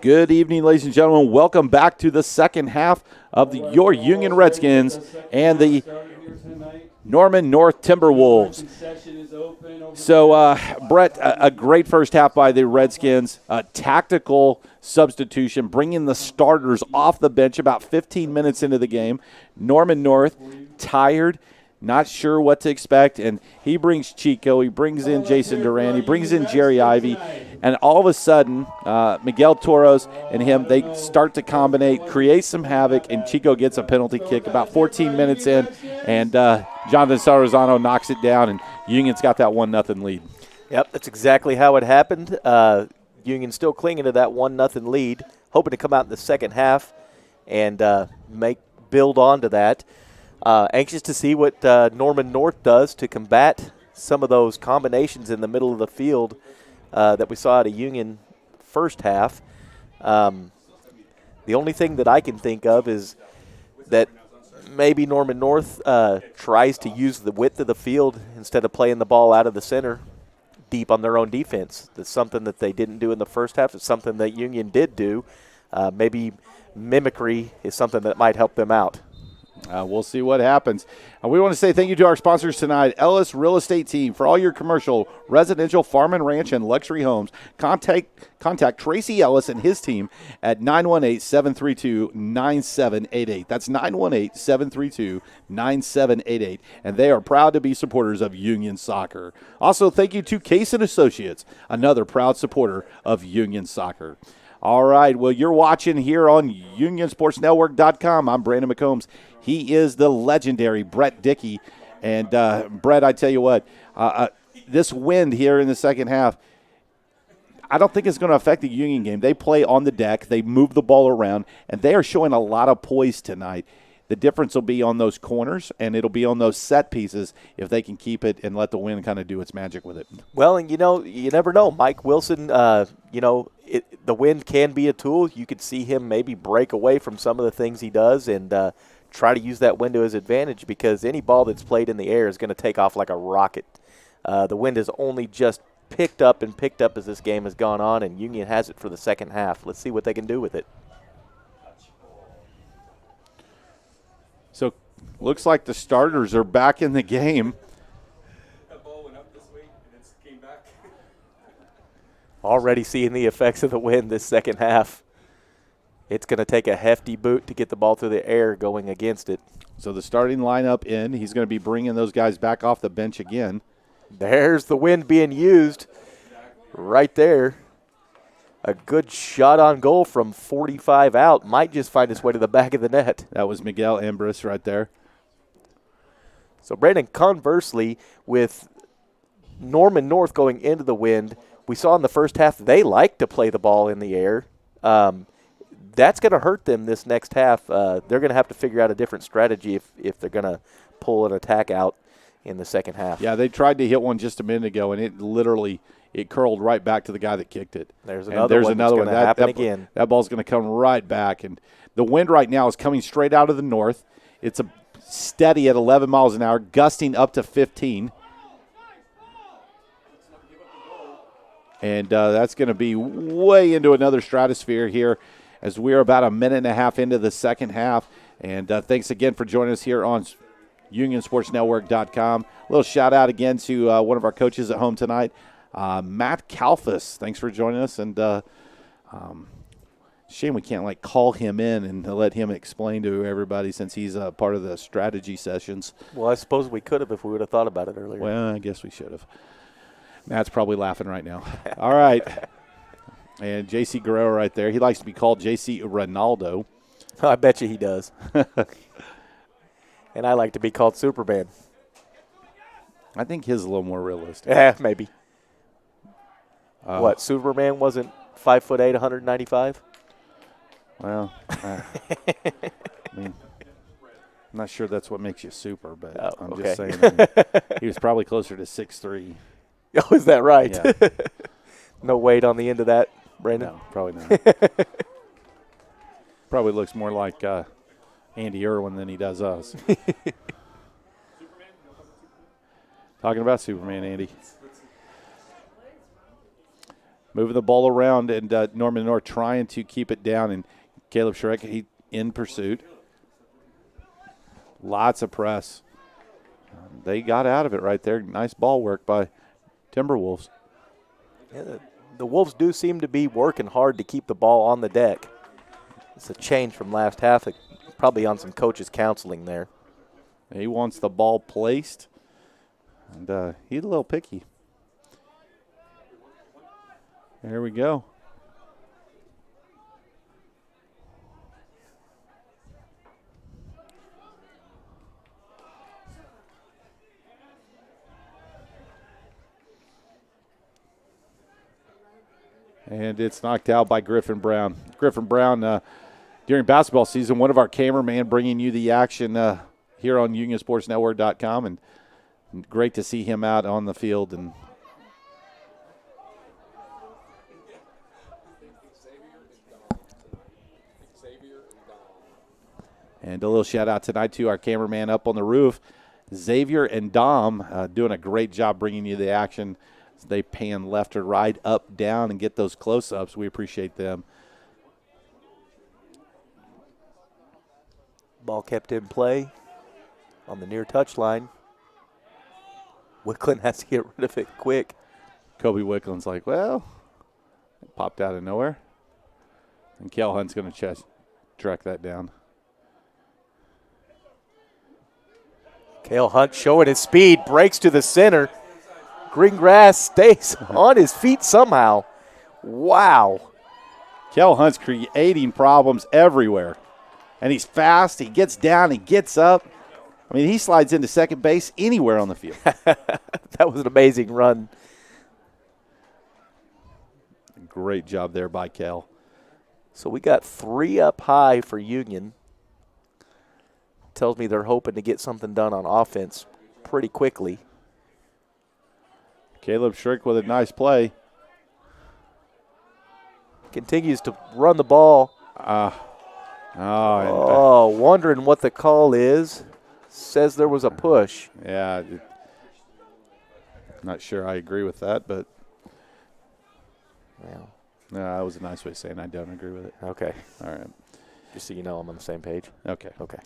Good evening, ladies and gentlemen. Welcome back to the second half of your Union Redskins and the Norman North Timberwolves. So, Brett, a great first half by the Redskins. A tactical substitution, bringing the starters off the bench about 15 minutes into the game. Norman North, tired, not sure what to expect, and he brings Chico, he brings in Jason Duran, he brings in Jerry Ivey, and all of a sudden, Miguel Toros and him, they start to combinate, create some havoc, and Chico gets a penalty kick about 14 minutes in, and Jonathan Sarazano knocks it down, and Union's got that 1-0 lead. Yep, that's exactly how it happened. Union still clinging to that 1-0 lead, hoping to come out in the second half and build on to that. Anxious to see what Norman North does to combat some of those combinations in the middle of the field that we saw at a Union first half. The only thing that I can think of is that maybe Norman North tries to use the width of the field instead of playing the ball out of the center deep on their own defense. That's something that they didn't do in the first half. It's something that Union did do. Maybe mimicry is something that might help them out. We'll see what happens. We want to say thank you to our sponsors tonight, Ellis Real Estate Team. For all your commercial, residential, farm and ranch, and luxury homes, contact Tracy Ellis and his team at 918-732-9788. That's 918-732-9788. And they are proud to be supporters of Union Soccer. Also, thank you to Case & Associates, another proud supporter of Union Soccer. All right, well, you're watching here on UnionSportsNetwork.com. I'm Brandon McCombs. He is the legendary Brett Dickey. And, Brett, I tell you what, this wind here in the second half, I don't think it's going to affect the Union game. They play on the deck. They move the ball around, and they are showing a lot of poise tonight. The difference will be on those corners, and it'll be on those set pieces if they can keep it and let the wind kind of do its magic with it. Well, and, you never know. Mike Wilson, the wind can be a tool. You could see him maybe break away from some of the things he does and try to use that wind to his advantage, because any ball that's played in the air is going to take off like a rocket. The wind has only just picked up as this game has gone on, and Union has it for the second half. Let's see what they can do with it. So, looks like the starters are back in the game. That ball went up this week and it came back. Already seeing the effects of the wind this second half. It's going to take a hefty boot to get the ball through the air going against it. So the starting lineup in. He's going to be bringing those guys back off the bench again. There's the wind being used right there. A good shot on goal from 45 out. Might just find its way to the back of the net. That was Miguel Embris right there. So, Brandon, conversely, with Norman North going into the wind, we saw in the first half they like to play the ball in the air. That's going to hurt them this next half. They're going to have to figure out a different strategy if they're going to pull an attack out in the second half. Yeah, they tried to hit one just a minute ago, and it literally curled right back to the guy that kicked it. There's another one that's going to happen again. That ball's going to come right back. And the wind right now is coming straight out of the north. It's a steady at 11 miles an hour, gusting up to 15. And that's going to be way into another stratosphere here as we are about a minute and a half into the second half. And thanks again for joining us here on UnionSportsNetwork.com. A little shout-out again to one of our coaches at home tonight, Matt Kalfas. Thanks for joining us. And shame we can't, call him in and let him explain to everybody since he's part of the strategy sessions. Well, I suppose we could have if we would have thought about it earlier. Well, I guess we should have. Matt's probably laughing right now. All right. And J.C. Guerrero right there. He likes to be called J.C. Ronaldo. I bet you he does. And I like to be called Superman. I think his is a little more realistic. Yeah, maybe. What, Superman wasn't 5'8", 195? Well, I mean, I'm not sure that's what makes you super, but Oh, I'm okay. just saying. I mean, he was probably closer to 6'3". Oh, is that right? Yeah. No weight on the end of that, Brandon? No, probably not. Probably looks more like Andy Irwin than he does us. Talking about Superman, Andy. Moving the ball around, and Norman North trying to keep it down, and Caleb Schreck, he in pursuit. Lots of press. They got out of it right there. Nice ball work by Timberwolves. Yeah, the Wolves do seem to be working hard to keep the ball on the deck. It's a change from last half, probably on some coaches' counseling there. He wants the ball placed, and he's a little picky. There we go. And it's knocked out by Griffin Brown. Griffin Brown, during basketball season, one of our cameramen bringing you the action here on UnionSportsNetwork.com, and great to see him out on the field. And a little shout out tonight to our cameraman up on the roof, Xavier and Dom, doing a great job bringing you the action. They pan left or right, up, down, and get those close-ups. We appreciate them. Ball kept in play on the near touchline. Wicklund has to get rid of it quick. Kobe Wickland's like, well, it popped out of nowhere. And Kel Hunt's going to track that down. Cale Hunt showing his speed, breaks to the center. Greengrass stays on his feet somehow. Wow. Kel Hunt's creating problems everywhere. And he's fast. He gets down. He gets up. I mean, he slides into second base anywhere on the field. That was an amazing run. Great job there by Kel. So we got 3 up high for Union. Tells me they're hoping to get something done on offense pretty quickly. Caleb Schrick with a nice play. Continues to run the ball. Wondering what the call is. Says there was a push. Yeah. Not sure I agree with that, but Well, no, that was a nice way of saying I don't agree with it. okay. All right. Just so you know, I'm on the same page. Okay. Okay.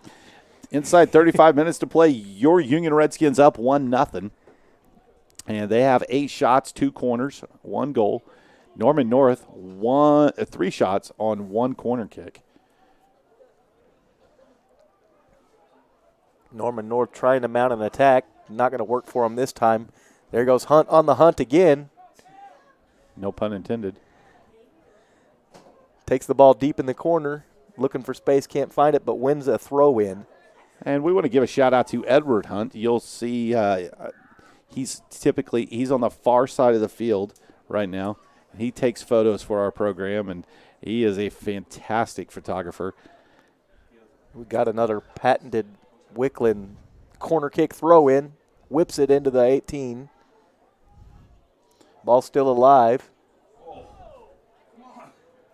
Inside 35 minutes to play. Your Union Redskins up 1-0. And they have 8 shots, 2 corners, 1 goal. Norman North 3 shots on 1 corner kick. Norman North trying to mount an attack. Not going to work for him this time. There goes Hunt on the hunt again. No pun intended. Takes the ball deep in the corner. Looking for space, can't find it, but wins a throw in. And we want to give a shout out to Edward Hunt. You'll see he's on the far side of the field right now. He takes photos for our program, and he is a fantastic photographer. We got another patented Wicklund corner kick throw in. Whips it into the 18. Ball still alive.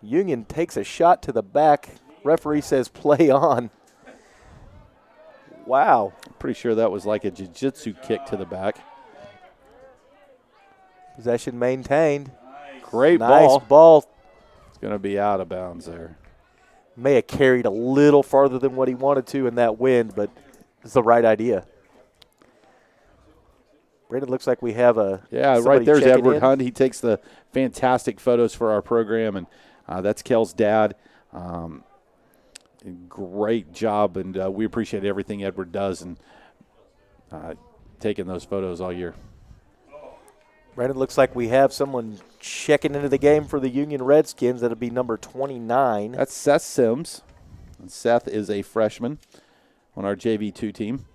Union takes a shot to the back. Referee says play on. Wow. Pretty sure that was like a jiu-jitsu kick to the back. Possession maintained. Great Nice ball. ball. It's going to be out of bounds there. May have carried a little farther than what he wanted to in that wind, but it's the right idea. Brandon, looks like we have a right there's checking Edward in. Hunt. He takes the fantastic photos for our program, and that's Kel's dad. Great job, and we appreciate everything Edward does and taking those photos all year. Brandon, looks like we have someone checking into the game for the Union Redskins. That'll be number 29. That's Seth Sims. And Seth is a freshman on our JV2 team.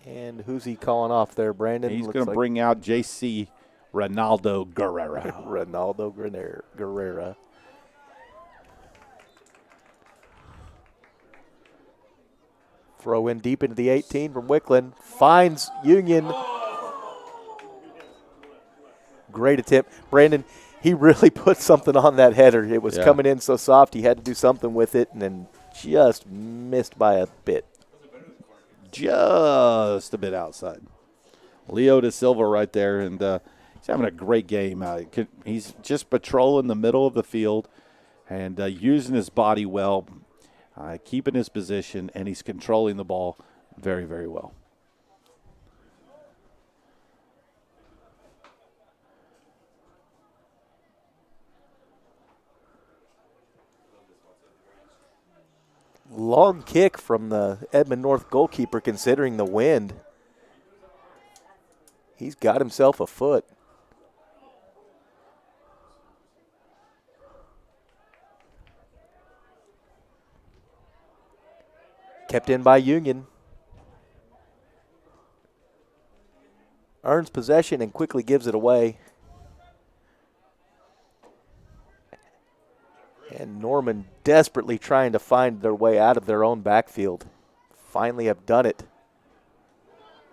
And who's he calling off there, Brandon? He's Looks going to like bring out J.C. Ronaldo Guerrera. Ronaldo Guerrera. Throw in deep into the 18 from Wickland. Finds Union. Great attempt. Brandon, he really put something on that header. It was coming in so soft, he had to do something with it, and then just missed by a bit. Just a bit outside. Leo da Silva right there, and he's having a great game. He's just patrolling the middle of the field and using his body well, keeping his position, and he's controlling the ball very, very well. Long kick from the Edmond North goalkeeper considering the wind. He's got himself a foot. Kept in by Union. Earns possession and quickly gives it away. And Norman desperately trying to find their way out of their own backfield. Finally have done it.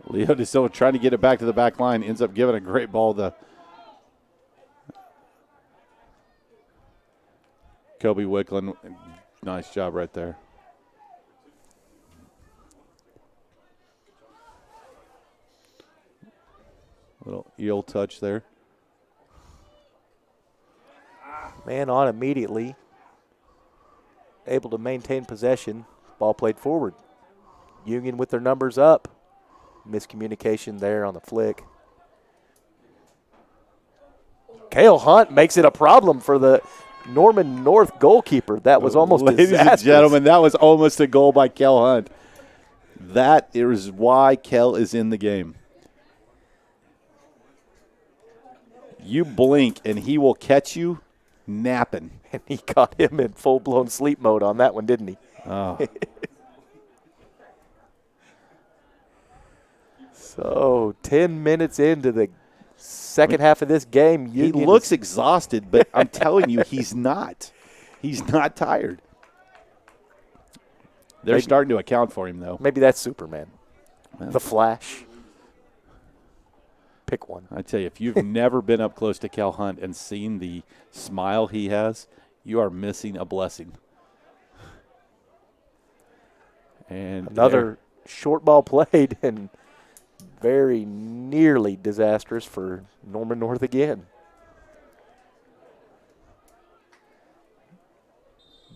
Leo da Silva trying to get it back to the back line. Ends up giving a great ball to Kobe Wickland. Nice job right there. Little eel touch there. Man on immediately. Able to maintain possession. Ball played forward. Union with their numbers up. Miscommunication there on the flick. Cale Hunt makes it a problem for the Norman North goalkeeper. That was almost Ladies disastrous. and gentlemen, that was almost a goal by Kel Hunt. That is why Kel is in the game. You blink and he will catch you napping. And he caught him in full-blown sleep mode on that one, didn't he? Oh. So 10 minutes into the second half of this game. He Union looks exhausted, but I'm telling you, he's not. He's not tired. They're starting to account for him, though. Maybe that's Superman. The Flash. Pick one. I tell you, if you've never been up close to Cal Hunt and seen the smile he has, you are missing a blessing. And another short ball played and very nearly disastrous for Norman North again.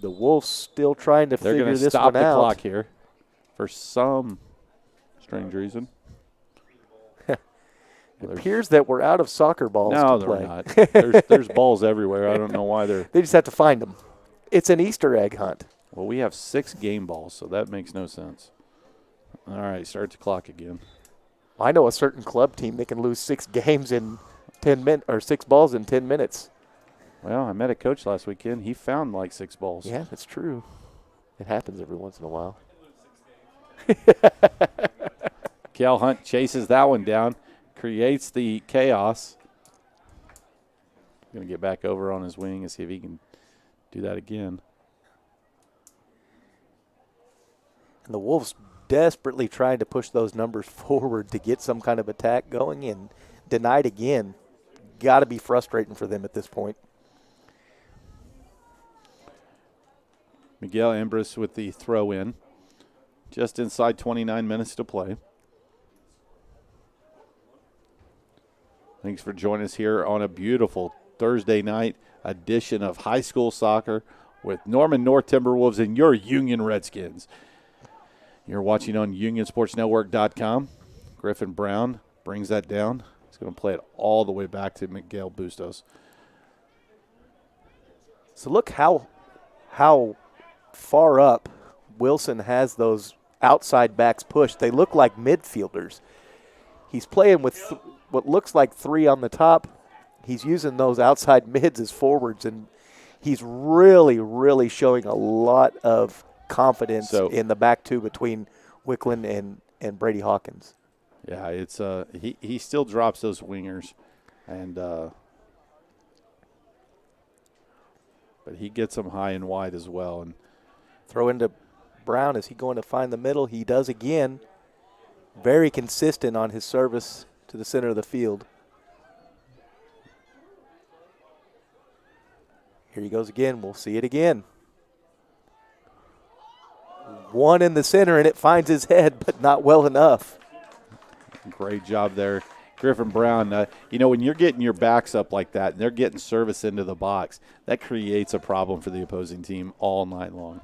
The Wolves still trying to they're figure going to this stop one the out. clock here for some strange reason. It appears that we're out of soccer balls No, to they're play. not. There's balls everywhere. I don't know why they're. They just have to find them. It's an Easter egg hunt. Well, we have 6 game balls, so that makes no sense. All right, start the clock again. I know a certain club team that can lose 6 games in 10 minutes or 6 balls in 10 minutes. Well, I met a coach last weekend. He found like 6 balls. Yeah, that's true. It happens every once in a while. Cal Hunt chases that one down, creates the chaos. Going to get back over on his wing and see if he can do that again. And the Wolves desperately trying to push those numbers forward to get some kind of attack going and denied again. Got to be frustrating for them at this point. Miguel Ambrose with the throw in. Just inside 29 minutes to play. Thanks for joining us here on a beautiful Thursday night edition of High School Soccer with Norman North Timberwolves and your Union Redskins. You're watching on UnionSportsNetwork.com. Griffin Brown brings that down. He's going to play it all the way back to Miguel Bustos. So look how far up Wilson has those outside backs pushed. They look like midfielders. He's playing with what looks like 3 on the top. He's using those outside mids as forwards, and he's really, really showing a lot of confidence in the back two between Wickland and Brady Hawkins. Yeah, it's he still drops those wingers, and but he gets them high and wide as well. And Throw into Brown. Is he going to find the middle? He does again. Very consistent on his service to the center of the field. Here he goes again. We'll see it again. One in the center, and it finds his head, but not well enough. great job there, Griffin Brown. When you're getting your backs up like that and they're getting service into the box, that creates a problem for the opposing team all night long.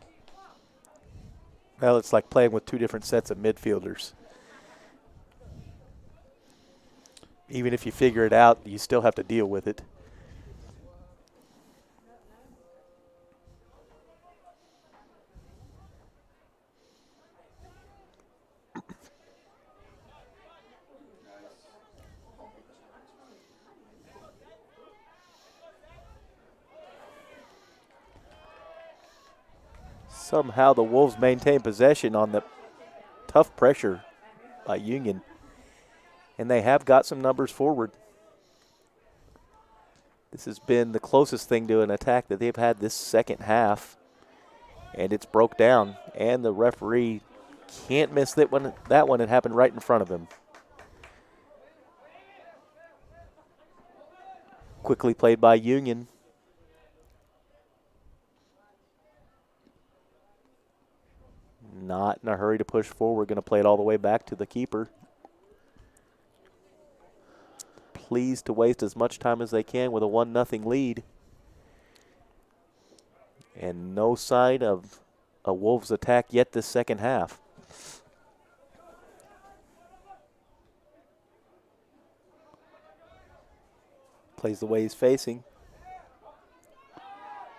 Well, it's like playing with two different sets of midfielders. Even if you figure it out, you still have to deal with it. Somehow the Wolves maintain possession on the tough pressure by Union. And they have got some numbers forward. This has been the closest thing to an attack that they've had this second half. And it's broke down. And the referee can't miss that one. That one had happened right in front of him. Quickly played by Union. Not in a hurry to push forward. Going to play it all the way back to the keeper. Pleased to waste as much time as they can with a 1-0 lead. And no sign of a Wolves attack yet this second half. Plays the way he's facing.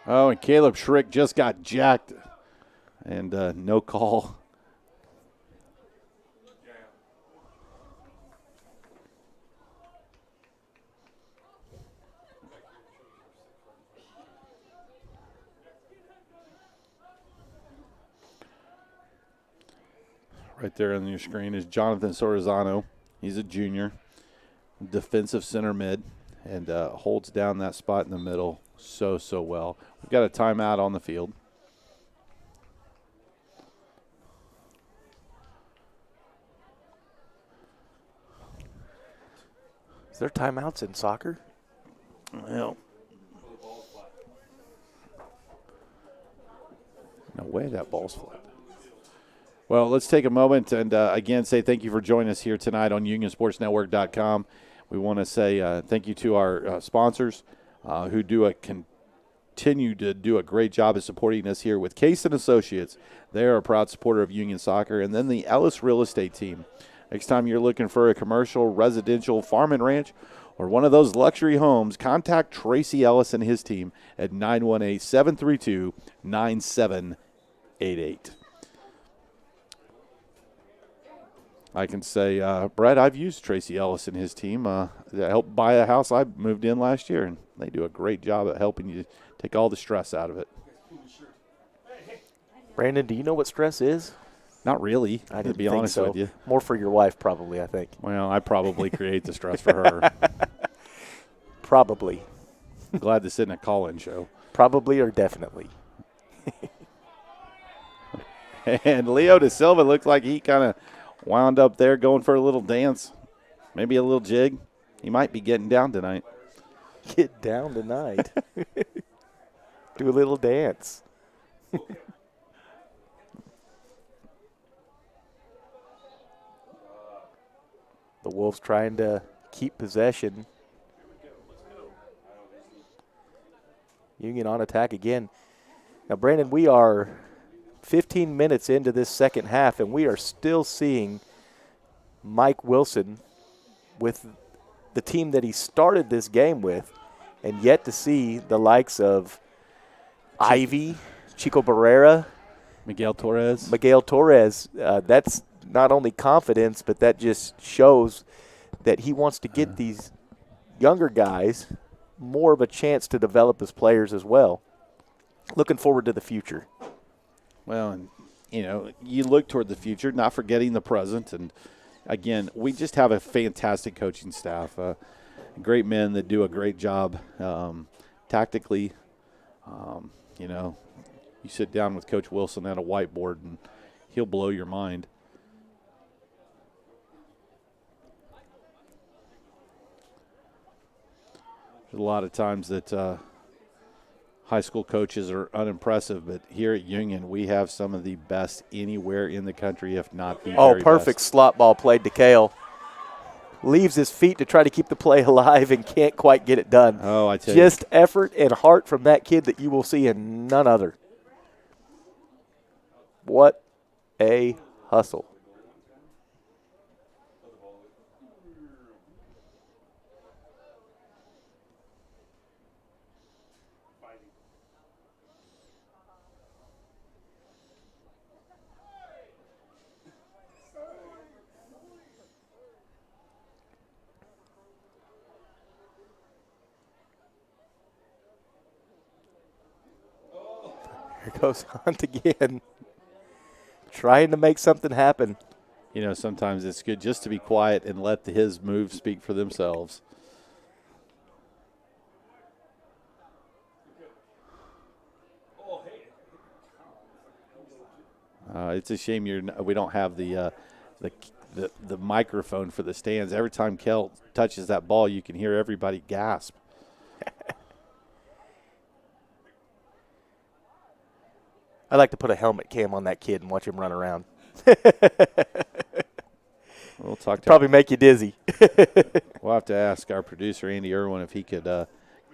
Oh, and Caleb Schrick just got jacked. And no call. Right there on your screen is Jonathan Sorzano. He's a junior, defensive center mid, and holds down that spot in the middle so well. We've got a timeout on the field. Is there timeouts in soccer? Well, no way that ball's flat. Well, let's take a moment and, again, say thank you for joining us here tonight on UnionSportsNetwork.com. We want to say thank you to our sponsors who continue to do a great job of supporting us here with Case & Associates. They are a proud supporter of Union Soccer. And then the Ellis Real Estate Team. Next time you're looking for a commercial, residential, farm and ranch, or one of those luxury homes, contact Tracy Ellis and his team at 918-732-9788. I can say, Brett, I've used Tracy Ellis and his team to help buy a house I moved in last year, and they do a great job at helping you take all the stress out of it. Brandon, do you know what stress is? Not really, I didn't to be think honest so. with you. More for your wife, probably, I think. Well, I probably create the stress for her. Probably. Glad this isn't a call-in show. Probably or definitely. And Leo Da Silva looks like he kind of wound up there going for a little dance, maybe a little jig. He might be getting down tonight. Get down tonight. Do a little dance. The Wolves trying to keep possession. Union on attack again. Now, Brandon, we are 15 minutes into this second half, and we are still seeing Mike Wilson with the team that he started this game with, and yet to see the likes of Ivy, Chico Barrera, Miguel Torres. That's not only confidence, but that just shows that he wants to get these younger guys more of a chance to develop as players as well. Looking forward to the future. Well, and, you look toward the future, not forgetting the present. And, again, we just have a fantastic coaching staff, great men that do a great job tactically. You know, you sit down with Coach Wilson at a whiteboard, and he'll blow your mind. There's a lot of times that high school coaches are unimpressive, but here at Union, we have some of the best anywhere in the country, if not the very perfect best. slot ball played to Kale. Leaves his feet to try to keep the play alive and can't quite get it done. Oh, I tell you. Just effort and heart from that kid that you will see in none other. What a hustle. Here goes Hunt again, trying to make something happen. You know, sometimes it's good just to be quiet and let his moves speak for themselves. It's a shame we don't have the microphone for the stands. Every time Kel touches that ball, you can hear everybody gasp. I'd like to put a helmet cam on that kid and watch him run around. We'll talk to Probably make you dizzy. We'll have to ask our producer, Andy Irwin, if he could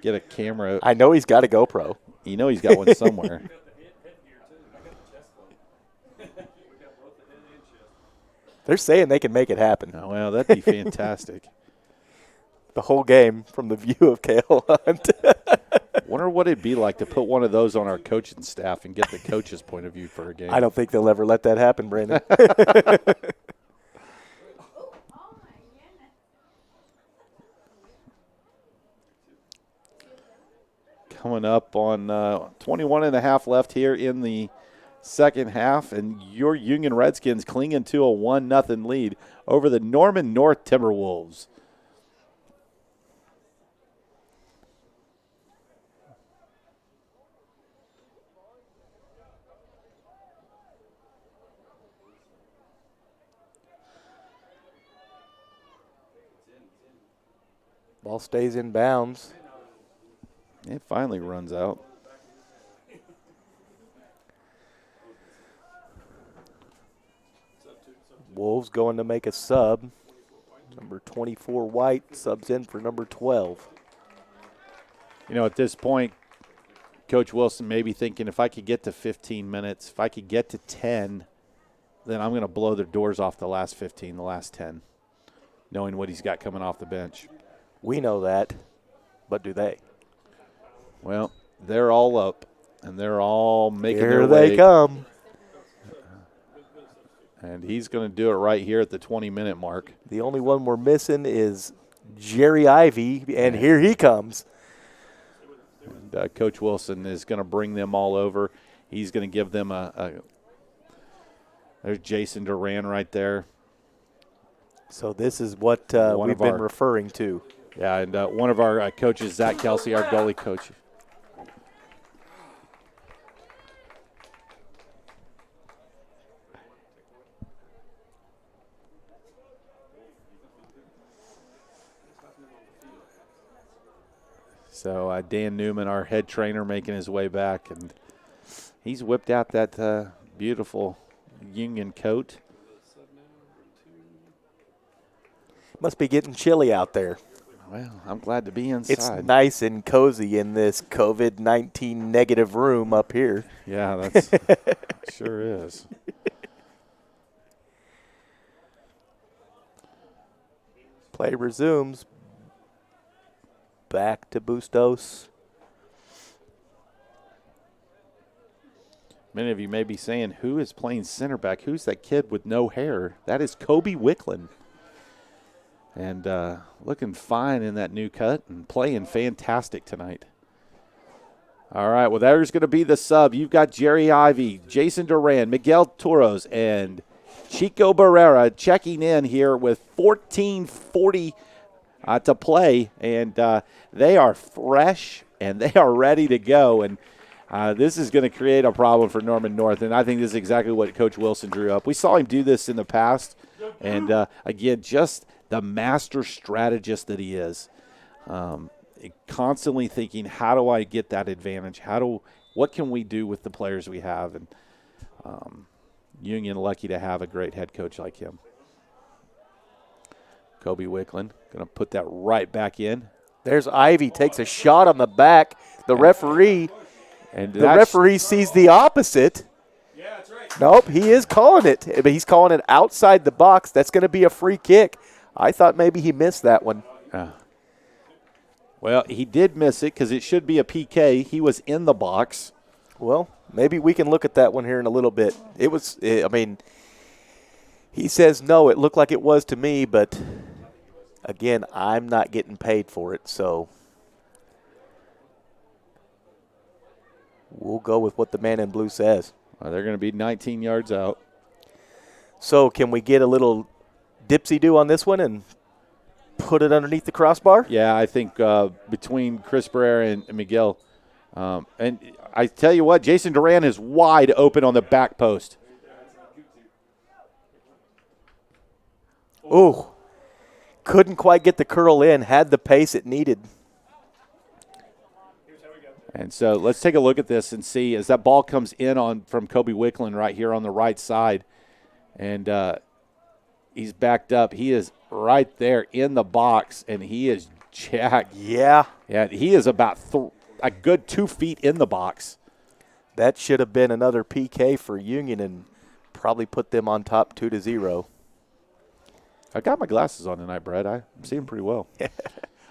get a camera. I know he's got a GoPro. You know he's got one somewhere. They're saying they can make it happen. Oh, well, that'd be fantastic. The whole game from the view of Kale Hunt. Wonder what it'd be like to put one of those on our coaching staff and get the coach's point of view for a game. I don't think they'll ever let that happen, Brandon. Coming up on 21 and a half left here in the second half, and your Union Redskins clinging to a 1-0 lead over the Norman North Timberwolves. Ball stays in bounds. It finally runs out. Wolves going to make a sub. Number 24, White, subs in for number 12. You know, at this point, Coach Wilson may be thinking, if I could get to 15 minutes, if I could get to 10, then I'm going to blow their doors off the last 15, the last 10, knowing what he's got coming off the bench. We know that, but do they? Well, they're all up, and they're all making Here their way. they come. And he's going to do it right here at the 20-minute mark. The only one we're missing is Jerry Ivy, and here he comes. And, Coach Wilson is going to bring them all over. He's going to give them there's Jason Duran right there. So this is what we've been referring to. Yeah, and one of our coaches, Zach Kelsey, our goalie coach. So Dan Newman, our head trainer, making his way back, and he's whipped out that beautiful Union coat. Must be getting chilly out there. Well, I'm glad to be inside. It's nice and cozy in this COVID-19 negative room up here. Yeah, that's sure is. Play resumes. Back to Bustos. Many of you may be saying, who is playing center back? Who's that kid with no hair? That is Kobe Wicklin. And looking fine in that new cut and playing fantastic tonight. All right, well, there's going to be the sub. You've got Jerry Ivy, Jason Duran, Miguel Toros, and Chico Barrera checking in here with 14:40 to play, and they are fresh and they are ready to go. And this is going to create a problem for Norman North, and I think this is exactly what Coach Wilson drew up. We saw him do this in the past, and again, just the master strategist that he is, constantly thinking, how do I get that advantage? What can we do with the players we have? And Union lucky to have a great head coach like him. Kobe Wicklund going to put that right back in. There's Ivy, takes a shot on the back. The referee sees the opposite. Yeah, that's right. Nope, he is calling it, but he's calling it outside the box. That's going to be a free kick. I thought maybe he missed that one. Well, he did miss it because it should be a PK. He was in the box. Well, maybe we can look at that one here in a little bit. He says no, it looked like it was to me, but again, I'm not getting paid for it, so we'll go with what the man in blue says. They're going to be 19 yards out. So can we get a little dipsy-do on this one and put it underneath the crossbar? Yeah, I think between Chris Barrera and Miguel. And I tell you what, Jason Duran is wide open on the back post. Ooh, couldn't quite get the curl in, had the pace it needed. And so let's take a look at this and see as that ball comes in from Kobe Wicklund right here on the right side. And he's backed up. He is right there in the box, and he is jacked. Yeah. Yeah, he is about a good 2 feet in the box. That should have been another PK for Union and probably put them on top 2-0. I got my glasses on tonight, Brad. I'm seeing pretty well.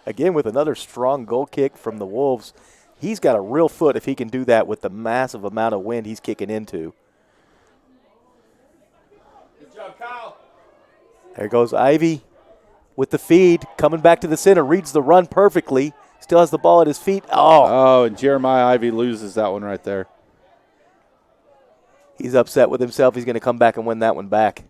Again, with another strong goal kick from the Wolves. He's got a real foot if he can do that with the massive amount of wind he's kicking into. Good job, Kyle. There goes Ivy with the feed, coming back to the center, reads the run perfectly, still has the ball at his feet. Oh, and Jeremiah Ivy loses that one right there. He's upset with himself. He's going to come back and win that one back.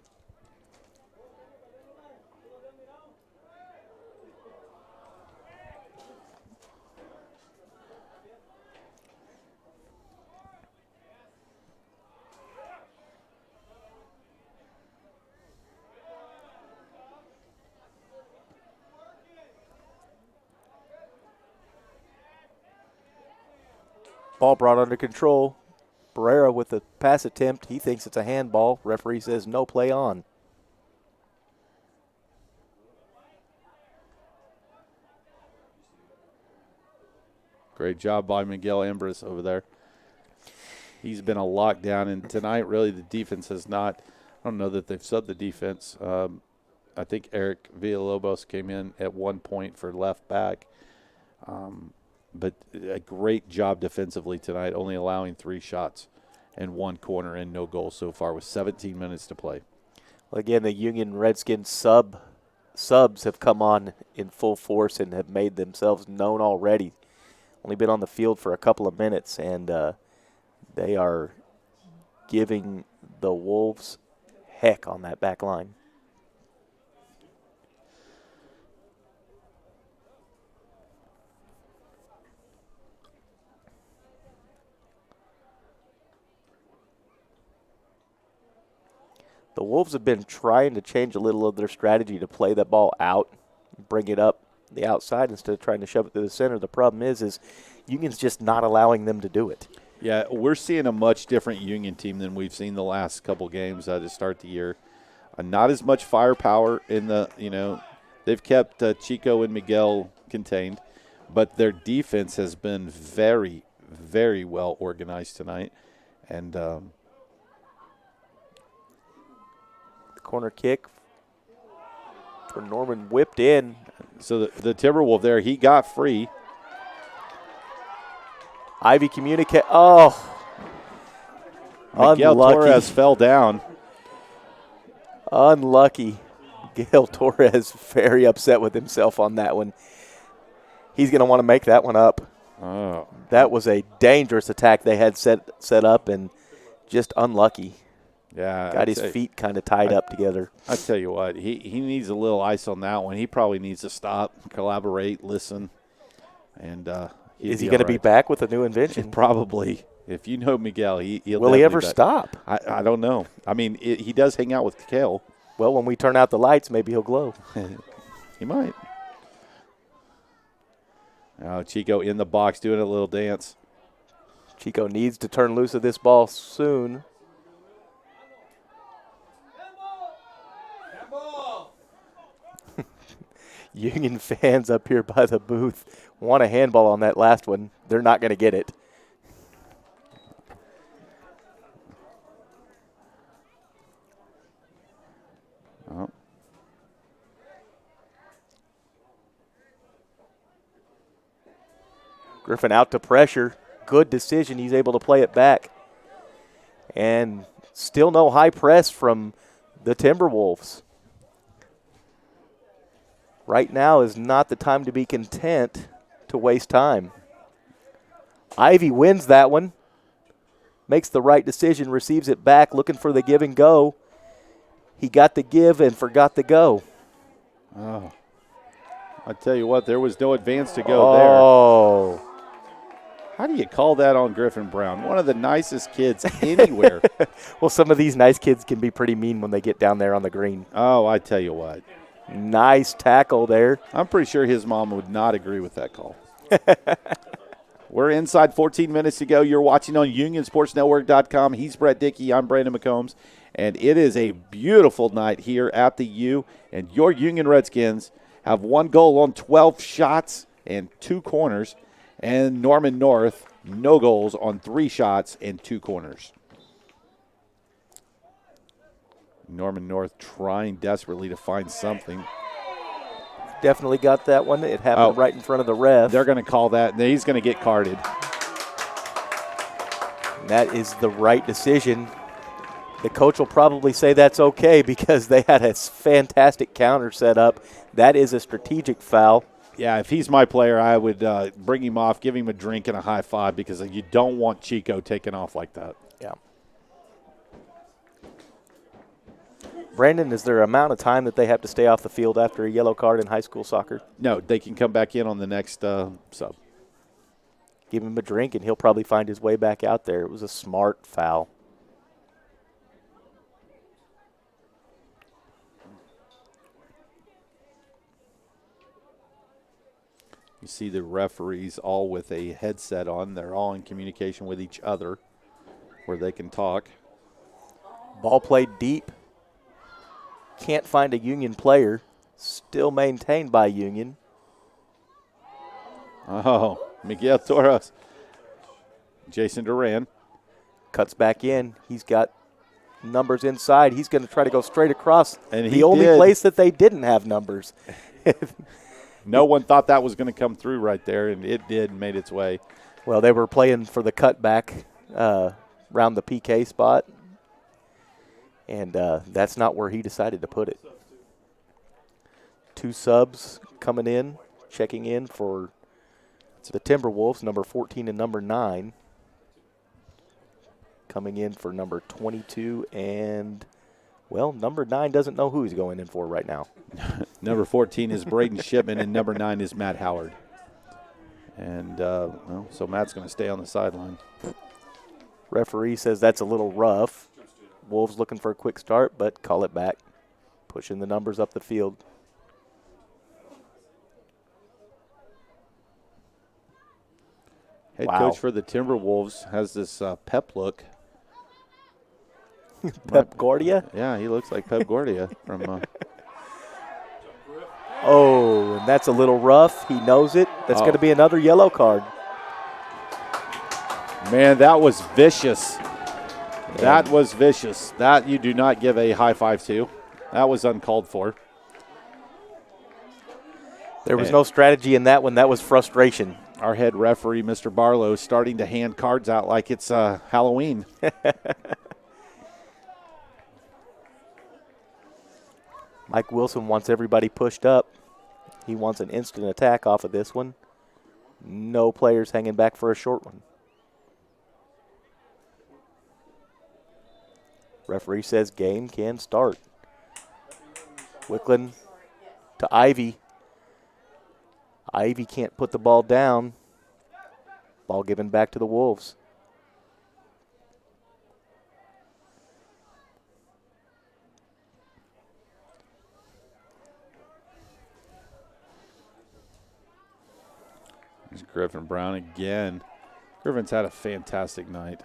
Ball brought under control. Barrera with the pass attempt. He thinks it's a handball. Referee says no, play on. Great job by Miguel Ambrose over there. He's been a lockdown, and tonight really the defense has not – I don't know that they've subbed the defense. I think Eric Villalobos came in at 1 point for left back. But a great job defensively tonight, only allowing 3 shots and 1 corner and no goal so far with 17 minutes to play. Well, again, the Union Redskins subs have come on in full force and have made themselves known already. Only been on the field for a couple of minutes, and they are giving the Wolves heck on that back line. The Wolves have been trying to change a little of their strategy to play the ball out, bring it up the outside instead of trying to shove it through the center. The problem is Union's just not allowing them to do it. Yeah, we're seeing a much different Union team than we've seen the last couple games to start the year. Not as much firepower in the, they've kept Chico and Miguel contained, but their defense has been very, very well organized tonight. And corner kick for Norman whipped in. So the Timberwolf there, he got free. Ivy communicate. Oh, Miguel unlucky. Torres fell down. Unlucky. Miguel Torres very upset with himself on that one. He's going to want to make that one up. Oh, that was a dangerous attack they had set up and just unlucky. Yeah. Got his feet kind of tied up together. I tell you what, he needs a little ice on that one. He probably needs to stop, collaborate, listen, and is he going to be back with a new invention? Probably. If you know Miguel, he'll. Will he ever stop? I don't know. I mean, he does hang out with Kale. Well, when we turn out the lights, maybe he'll glow. He might. Oh, Chico in the box doing a little dance. Chico needs to turn loose of this ball soon. Union fans up here by the booth want a handball on that last one. They're not going to get it. Oh. Griffin out to pressure. Good decision. He's able to play it back. And still no high press from the Timberwolves. Right now is not the time to be content to waste time. Ivy wins that one. Makes the right decision, receives it back, looking for the give and go. He got the give and forgot the go. Oh. I tell you what, there was no advance to go there. How do you call that on Griffin Brown? One of the nicest kids anywhere. Well, some of these nice kids can be pretty mean when they get down there on the green. Oh, I tell you what. Nice tackle there. I'm pretty sure his mom would not agree with that call. We're inside 14 minutes to go. You're watching on UnionSportsNetwork.com. He's Brett Dickey. I'm Brandon McCombs. And it is a beautiful night here at the U. And your Union Redskins have 1 goal on 12 shots and 2 corners. And Norman North, no goals on 3 shots and 2 corners. Norman North trying desperately to find something. Definitely got that one. It happened right in front of the ref. They're going to call that. He's going to get carded. That is the right decision. The coach will probably say that's okay because they had a fantastic counter set up. That is a strategic foul. Yeah, if he's my player, I would bring him off, give him a drink and a high five because you don't want Chico taking off like that. Yeah. Brandon, is there an amount of time that they have to stay off the field after a yellow card in high school soccer? No, they can come back in on the next sub. Give him a drink, and he'll probably find his way back out there. It was a smart foul. You see the referees all with a headset on. They're all in communication with each other where they can talk. Ball played deep. Can't find a Union player. Still maintained by Union. Oh, Miguel Torres. Jason Duran. Cuts back in. He's got numbers inside. He's going to try to go straight across. And the only place that they didn't have numbers. No one thought that was going to come through right there, and it did, made its way. Well, they were playing for the cutback around the PK spot, and that's not where he decided to put it. 2 subs coming in, checking in for the Timberwolves, number 14 and number 9. Coming in for number 22 and, well, number 9 doesn't know who he's going in for right now. Number 14 is Braden Shipman, and number 9 is Matt Howard. And, so Matt's going to stay on the sideline. Referee says that's a little rough. Wolves looking for a quick start, but call it back. Pushing the numbers up the field. Head coach for the Timberwolves has this pep look. Pep Guardia? Yeah, he looks like Pep Guardia from. Oh, and that's a little rough. He knows it. That's going to be another yellow card. Man, that was vicious. That was vicious. That you do not give a high five to. That was uncalled for. There was no strategy in that one. That was frustration. Our head referee, Mr. Barlow, starting to hand cards out like it's Halloween. Mike Wilson wants everybody pushed up. He wants an instant attack off of this one. No players hanging back for a short one. Referee says game can start. Wickland to Ivy. Ivy can't put the ball down. Ball given back to the Wolves. There's Griffin Brown again. Griffin's had a fantastic night.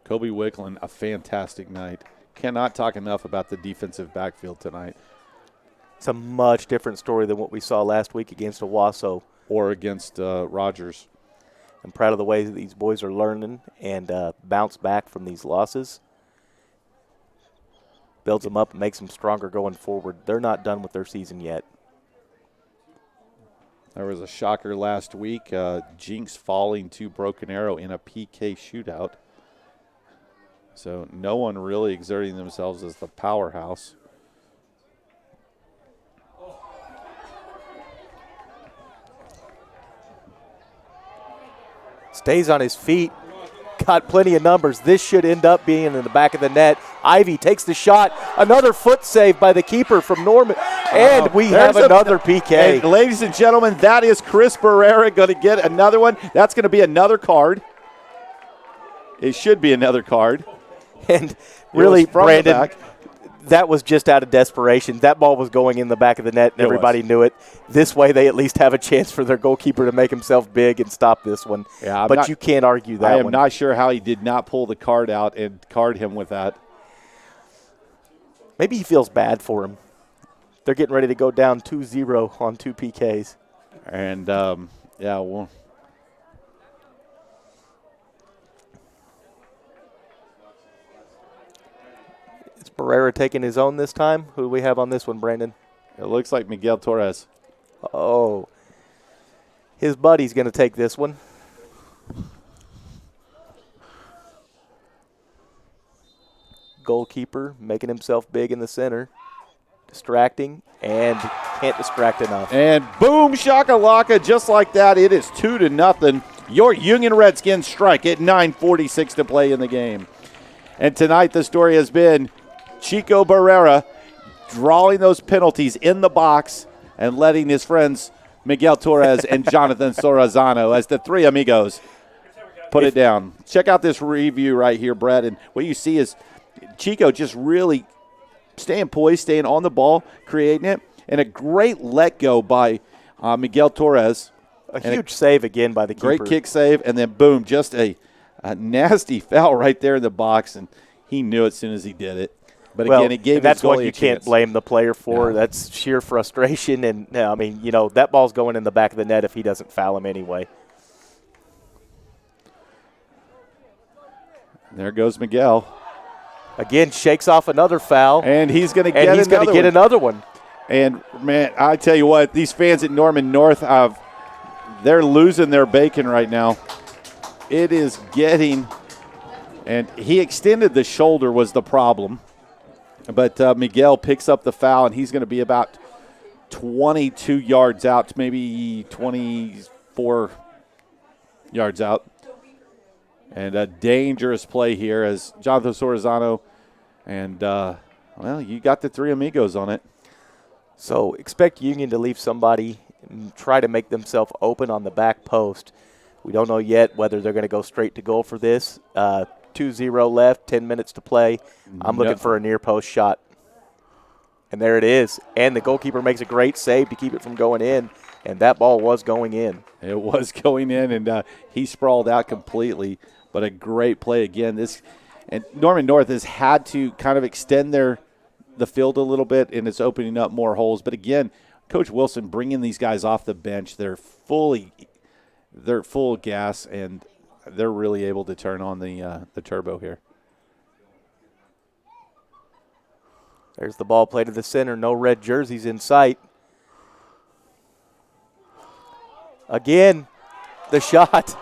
Kobe Wickland, a fantastic night. Cannot talk enough about the defensive backfield tonight. It's a much different story than what we saw last week against Owasso. Or against Rogers. I'm proud of the way that these boys are learning and bounce back from these losses. Builds them up and makes them stronger going forward. They're not done with their season yet. There was a shocker last week. Jinx falling to Broken Arrow in a PK shootout. So no one really exerting themselves as the powerhouse. Stays on his feet. Got plenty of numbers. This should end up being in the back of the net. Ivy takes the shot. Another foot save by the keeper from Norman. And we have another PK. And ladies and gentlemen, that is Chris Barrera going to get another one. That's going to be another card. It should be another card. And really, from Brandon, the back. That was just out of desperation. That ball was going in the back of the net, and everybody knew it. This way, they at least have a chance for their goalkeeper to make himself big and stop this one. Yeah, but you can't argue that I am one. not sure how he did not pull the card out and card him with that. Maybe he feels bad for him. They're getting ready to go down 2-0 on 2 PKs. And, yeah, well. Is Barrera taking his own this time? Who do we have on this one, Brandon? It looks like Miguel Torres. Oh. His buddy's going to take this one. Goalkeeper making himself big in the center. Distracting and can't distract enough. And boom, shakalaka, just like that. It is 2-0. Your Union Redskins strike at 9:46 to play in the game. And tonight the story has been Chico Barrera drawing those penalties in the box and letting his friends Miguel Torres and Jonathan Sorazano as the three amigos put it down. Check out this review right here, Brett, and what you see is Chico just really staying poised, staying on the ball, creating it, and a great let go by Miguel Torres. A huge save again by the keeper. Great kick save, and then boom, just a nasty foul right there in the box, and he knew it as soon as he did it. But again, it gave that's his goalie what you a can't chance. blame the player for. Yeah. That's sheer frustration, and I mean, you know, that ball's going in the back of the net if he doesn't foul him anyway. There goes Miguel. Again, shakes off another foul, And he's going to and get he's going to get another one. And, man, I tell you what, these fans at Norman North, they're losing their bacon right now. It is getting – and he extended the shoulder was the problem. But Miguel picks up the foul, and he's going to be about 22 yards out, maybe 24 yards out. And a dangerous play here as Jonathan Sorazano. And, well, you got the three amigos on it. So expect Union to leave somebody and try to make themselves open on the back post. We don't know yet whether they're going to go straight to goal for this. 2-0 left, 10 minutes to play. I'm looking for a near post shot. And there it is. And the goalkeeper makes a great save to keep it from going in. And that ball was going in. It was going in, and he sprawled out completely. But a great play again. And Norman North has had to kind of extend the field a little bit, and it's opening up more holes. But again, Coach Wilson bringing these guys off the bench. They're full gas, and they're really able to turn on the turbo here. There's the ball played to the center. No red jerseys in sight. Again, the shot.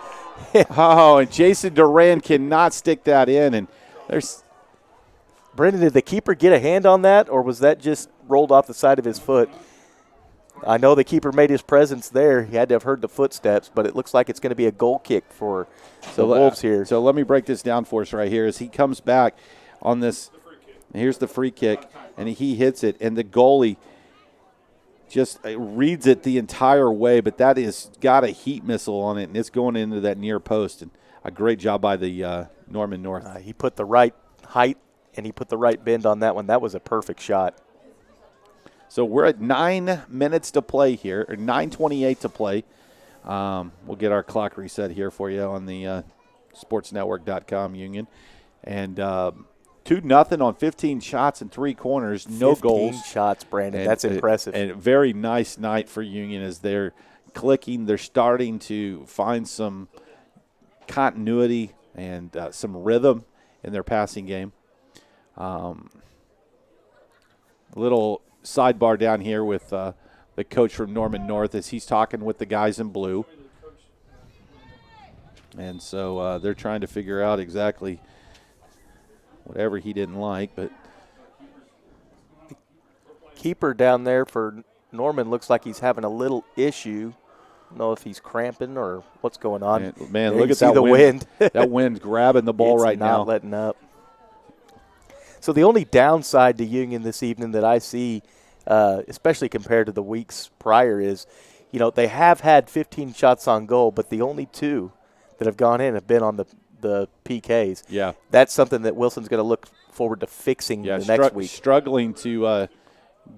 Oh, and Jason Duran cannot stick that in. And there's Brendan, did the keeper get a hand on that, or was that just rolled off the side of his foot? I know the keeper made his presence there. He had to have heard the footsteps, but it looks like it's going to be a goal kick for the Wolves here. So let me break this down for us right here. As he comes back on this Here's the free kick, and he hits it, and the goalie just reads it the entire way, but that is got a heat missile on it, and it's going into that near post. And a great job by the Norman North. He put the right height and he put the right bend on that one. That was a perfect shot. So we're at 9 minutes to play here, or 9:28 to play. We'll get our clock reset here for you on the sportsnetwork.com Union. And 2-0 on 15 shots and 3 corners, no 15 goals. shots, Brandon. And That's impressive. And a very nice night for Union as they're clicking. They're starting to find some continuity and some rhythm in their passing game. Little sidebar down here with the coach from Norman North as he's talking with the guys in blue. And so they're trying to figure out exactly whatever he didn't like. But keeper down there for Norman looks like he's having a little issue. I don't know if he's cramping or what's going on. Man, there look you at see that the wind. That wind's grabbing the ball it's right now. not letting up. So the only downside to Union this evening that I see, especially compared to the weeks prior, is, they have had 15 shots on goal, but the only 2 that have gone in have been on the PKs. Yeah. That's something that Wilson's going to look forward to fixing the next week. Struggling to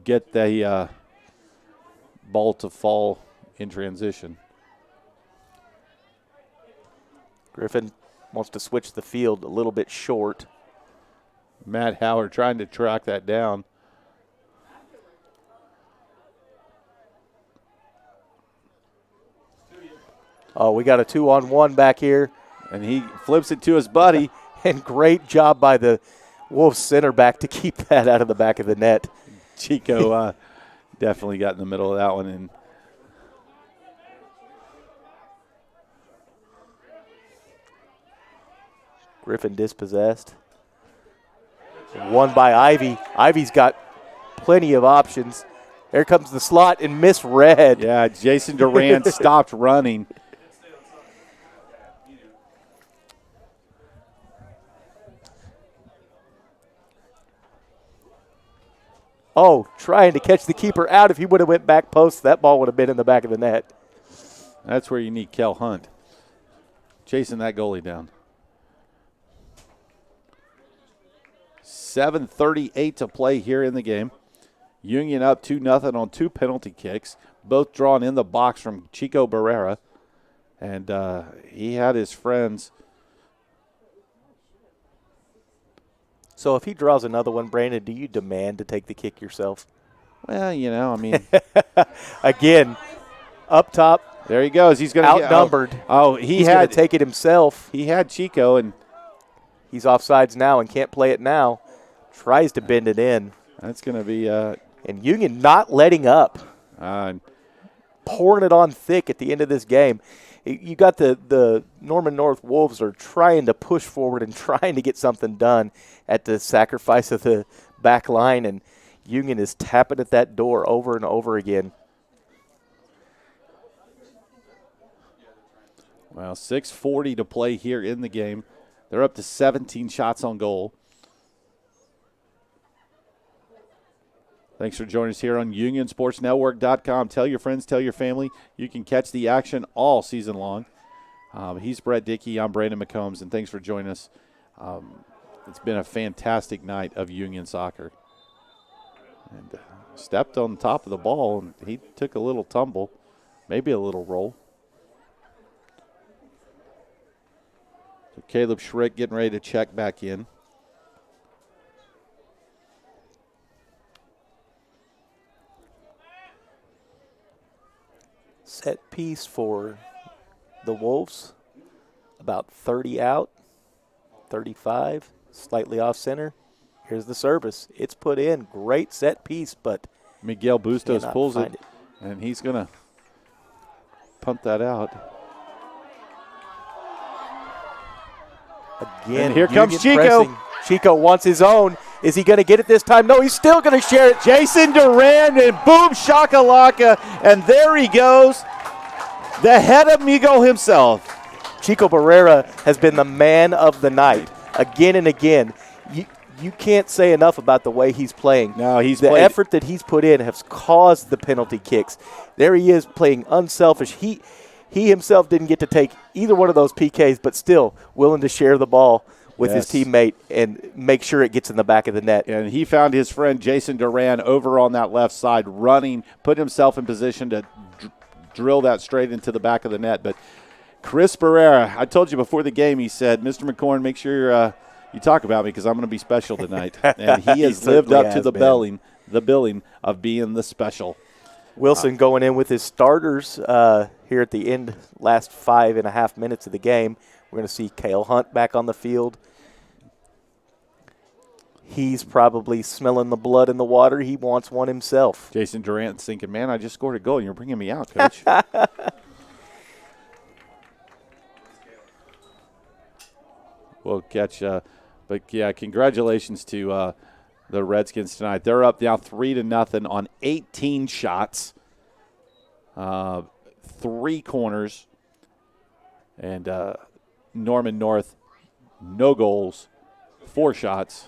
get the ball to fall in transition. Griffin wants to switch the field a little bit short. Matt Howard trying to track that down. Oh, we got a 2-on-1 back here. And he flips it to his buddy. And great job by the Wolves center back to keep that out of the back of the net. Chico definitely got in the middle of that one. And Griffin dispossessed. Won by Ivy. Ivy's got plenty of options. There comes the slot and misread. yeah, Jason Duran stopped running. Oh, trying to catch the keeper out. If he would have went back post, that ball would have been in the back of the net. That's where you need Kel Hunt chasing that goalie down. 7:38 to play here in the game. Union up 2-0 on 2 penalty kicks, both drawn in the box from Chico Barrera. And he had his friends. So if he draws another one, Brandon, do you demand to take the kick yourself? Well, I mean. Again, up top. There he goes. He's going to outnumbered. He's going to take it himself. He had Chico, and he's offsides now and can't play it now. Tries to bend it in. That's going to be and Union not letting up. Pouring it on thick at the end of this game. You got the Norman North Wolves are trying to push forward and trying to get something done at the sacrifice of the back line, and Union is tapping at that door over and over again. Well, 6:40 to play here in the game. They're up to 17 shots on goal. Thanks for joining us here on UnionSportsNetwork.com. Tell your friends, tell your family. You can catch the action all season long. He's Brett Dickey. I'm Brandon McCombs, and thanks for joining us. It's been a fantastic night of Union soccer. And stepped on top of the ball, and he took a little tumble, maybe a little roll. So Caleb Schrick getting ready to check back in. Set piece for the Wolves. About 30 out, 35, slightly off center. Here's the service. It's put in. Great set piece, but Miguel Bustos cannot pulls find it, and he's going to pump that out. Again, And here comes Union Chico. pressing. Chico wants his own. Is he going to get it this time? No, he's still going to share it. Jason Duran, and boom, shakalaka, and there he goes. The head amigo himself. Chico Barrera has been the man of the night again and again. you can't say enough about the way he's playing. No, he's the played- effort that he's put in has caused the penalty kicks. There he is playing unselfish. He himself didn't get to take either one of those PKs, but still willing to share the ball with his teammate and make sure it gets in the back of the net. And he found his friend Jason Duran over on that left side running, put himself in position to drill that straight into the back of the net. But Chris Barrera, I told you before the game, he said, Mr. McCorn, make sure you talk about me because I'm going to be special tonight. And he has lived certainly up to has been. the billing of being the special. Wilson going in with his starters here at the end, last 5.5 minutes of the game. We're going to see Cale Hunt back on the field. He's probably smelling the blood in the water. He wants one himself. Jason Durant's thinking, man, I just scored a goal and you're bringing me out, Coach. We'll catch, but yeah, congratulations to the Redskins tonight. They're up now 3-0 on 18 shots, 3 corners, and Norman North, no goals, 4 shots,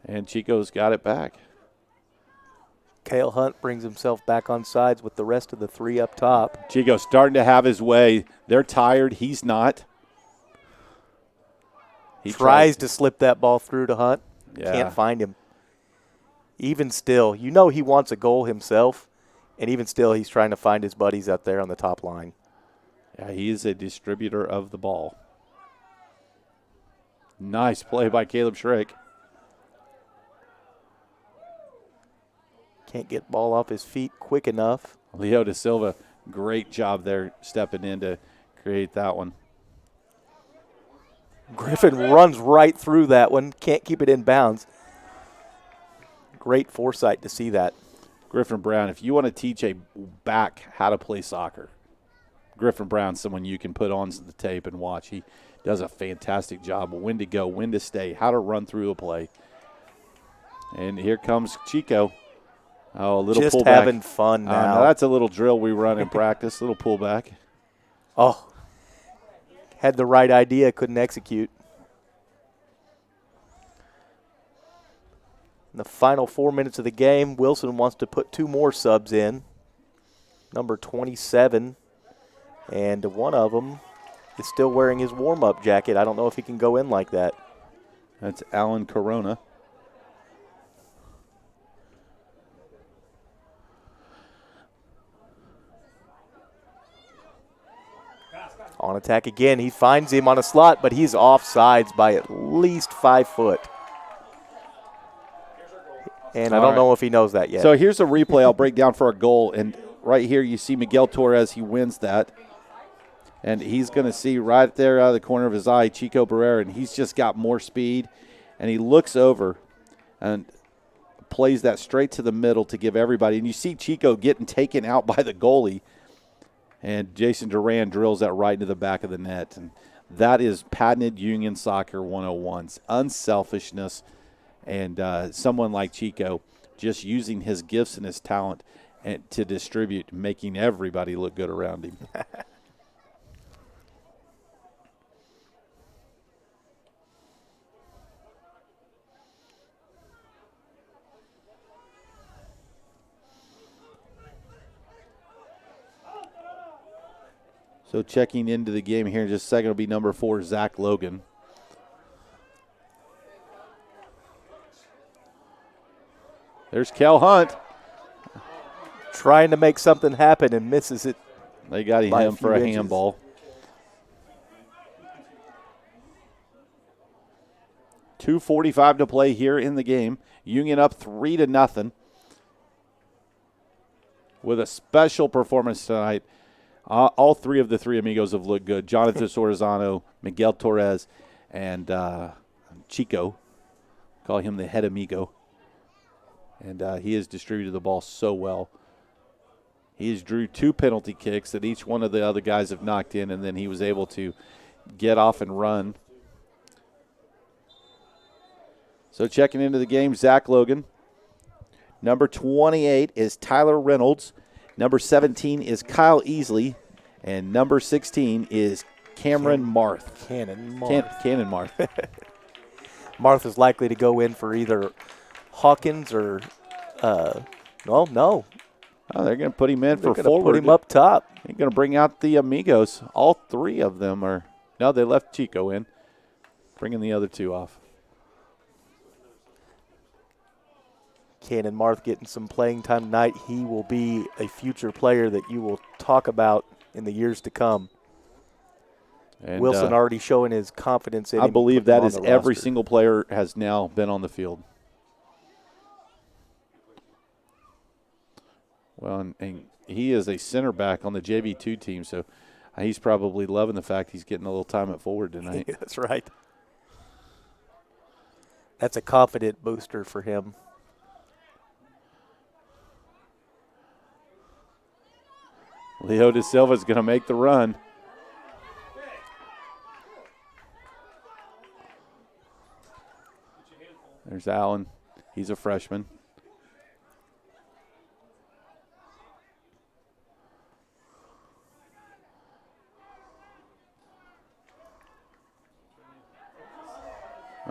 and Chico's got it back. Cale Hunt brings himself back on sides with the rest of the 3 up top. Chico starting to have his way. They're tired. He's not. He Tries to slip that ball through to Hunt. Yeah. Can't find him. Even still, you know he wants a goal himself, and even still he's trying to find his buddies out there on the top line. Yeah, he is a distributor of the ball. Nice play by Caleb Schrick. Can't get ball off his feet quick enough. Leo Da Silva, great job there stepping in to create that one. Griffin runs right through that one. Can't keep it in bounds. Great foresight to see that. Griffin Brown, if you want to teach a back how to play soccer, Griffin Brown's someone you can put on the tape and watch. He does a fantastic job of when to go, when to stay, how to run through a play. And here comes Chico. Oh, a little Just pullback. having fun now. That's a little drill we run in practice, little pullback. Oh, had the right idea, couldn't execute. In the final 4 minutes of the game, Wilson wants to put 2 more subs in. Number 27, and one of them is still wearing his warm-up jacket. I don't know if he can go in like that. That's Alan Corona. On attack again, he finds him on a slot, but he's offsides by at least 5 foot. And I don't know if he knows that yet. So here's a replay I'll break down for a goal. And right here you see Miguel Torres. He wins that. And he's going to see right there out of the corner of his eye Chico Barrera. And he's just got more speed. And he looks over and plays that straight to the middle to give everybody. And you see Chico getting taken out by the goalie. And Jason Duran drills that right into the back of the net. And that is patented Union Soccer 101. Unselfishness. And someone like Chico just using his gifts and his talent to distribute, making everybody look good around him. So checking into the game here in just a second will be number 4, Zach Logan. There's Cal Hunt. Trying to make something happen and misses it. They got by him for a few inches. handball. .245 to play here in the game. Union up 3-0. With a special performance tonight. All 3 of the 3 amigos have looked good. Jonathan Sorzano, Miguel Torres, and Chico. Call him the head amigo. And he has distributed the ball so well. He has drew 2 penalty kicks that each one of the other guys have knocked in, and then he was able to get off and run. So checking into the game, Zach Logan. Number 28 is Tyler Reynolds. Number 17 is Kyle Easley. And number 16 is Cameron Marth. Cannon Marth. Cannon Marth. Martha's likely to go in for either Hawkins or no. Oh, they're going to put him in They're for gonna forward. put him up top. They're going to bring out the amigos. All three of them are. No, they left Chico in, bringing the other two off. Cannon Marth getting some playing time tonight. He will be a future player that you will talk about in the years to come. And, Wilson already showing his confidence in him. I believe putting him that on is the every roster. single player has now been on the field. Well, and he is a center back on the JV2 team, so he's probably loving the fact he's getting a little time at forward tonight. That's right. That's a confident booster for him. Leo Da Silva is going to make the run. There's Allen. He's a freshman.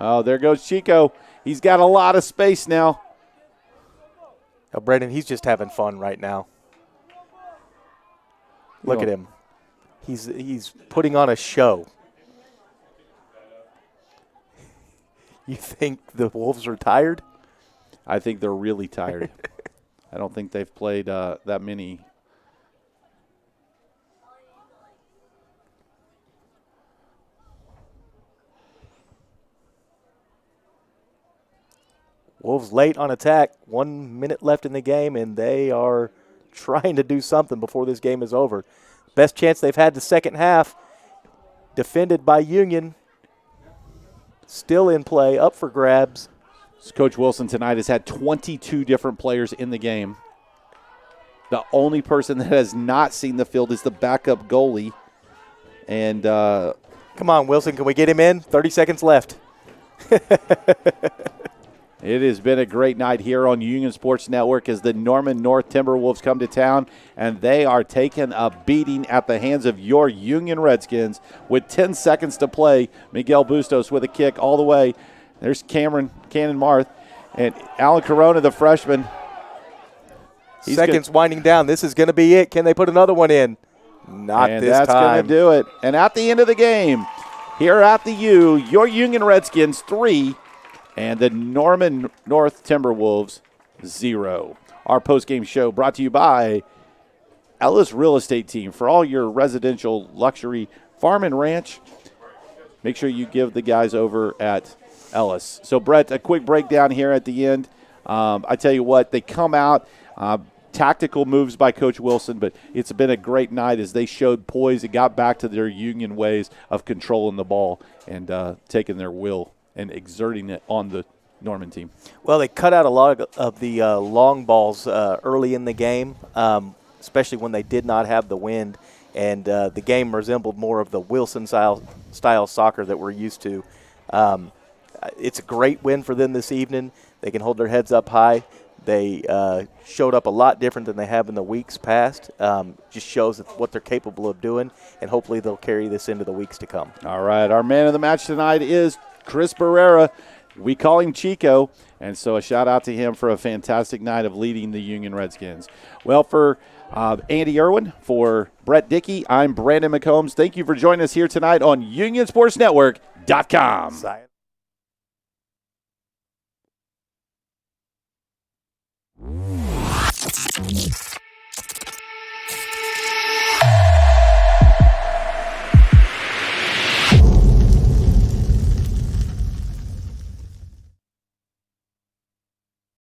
Oh, there goes Chico. He's got a lot of space now. Now, Brandon, he's just having fun right now. Look at him. He's putting on a show. You think the Wolves are tired? I think they're really tired. I don't think they've played that many. Wolves late on attack. 1 minute left in the game, and they are trying to do something before this game is over. Best chance they've had the second half. Defended by Union. Still in play, up for grabs. Coach Wilson tonight has had 22 different players in the game. The only person that has not seen the field is the backup goalie. And Come on, Wilson, can we get him in? 30 seconds left. it has been a great night here on Union Sports Network as the Norman North Timberwolves come to town, and they are taking a beating at the hands of your Union Redskins with 10 seconds to play. Miguel Bustos with a kick all the way. There's Cannon Marth, and Alan Corona, the freshman. Seconds winding down. This is going to be it. Can they put another one in? Not and this that's time. going to do it. And at the end of the game, here at the U, your Union Redskins 3 and the Norman North Timberwolves 0. Our postgame show brought to you by Ellis Real Estate Team. For all your residential luxury farm and ranch, make sure you give the guys over at Ellis. So, Brett, a quick breakdown here at the end. I tell you what, they come out, tactical moves by Coach Wilson, but it's been a great night as they showed poise and got back to their Union ways of controlling the ball and taking their will and exerting it on the Norman team. Well, they cut out a lot of the long balls early in the game, especially when they did not have the wind, and the game resembled more of the Wilson-style soccer that we're used to. It's a great win for them this evening. They can hold their heads up high. They showed up a lot different than they have in the weeks past. Just shows what they're capable of doing, and hopefully they'll carry this into the weeks to come. All right, our man of the match tonight is Chris Barrera. We call him Chico, and so a shout-out to him for a fantastic night of leading the Union Redskins. Well, for Andy Irwin, for Brett Dickey, I'm Brandon McCombs. Thank you for joining us here tonight on UnionSportsNetwork.com.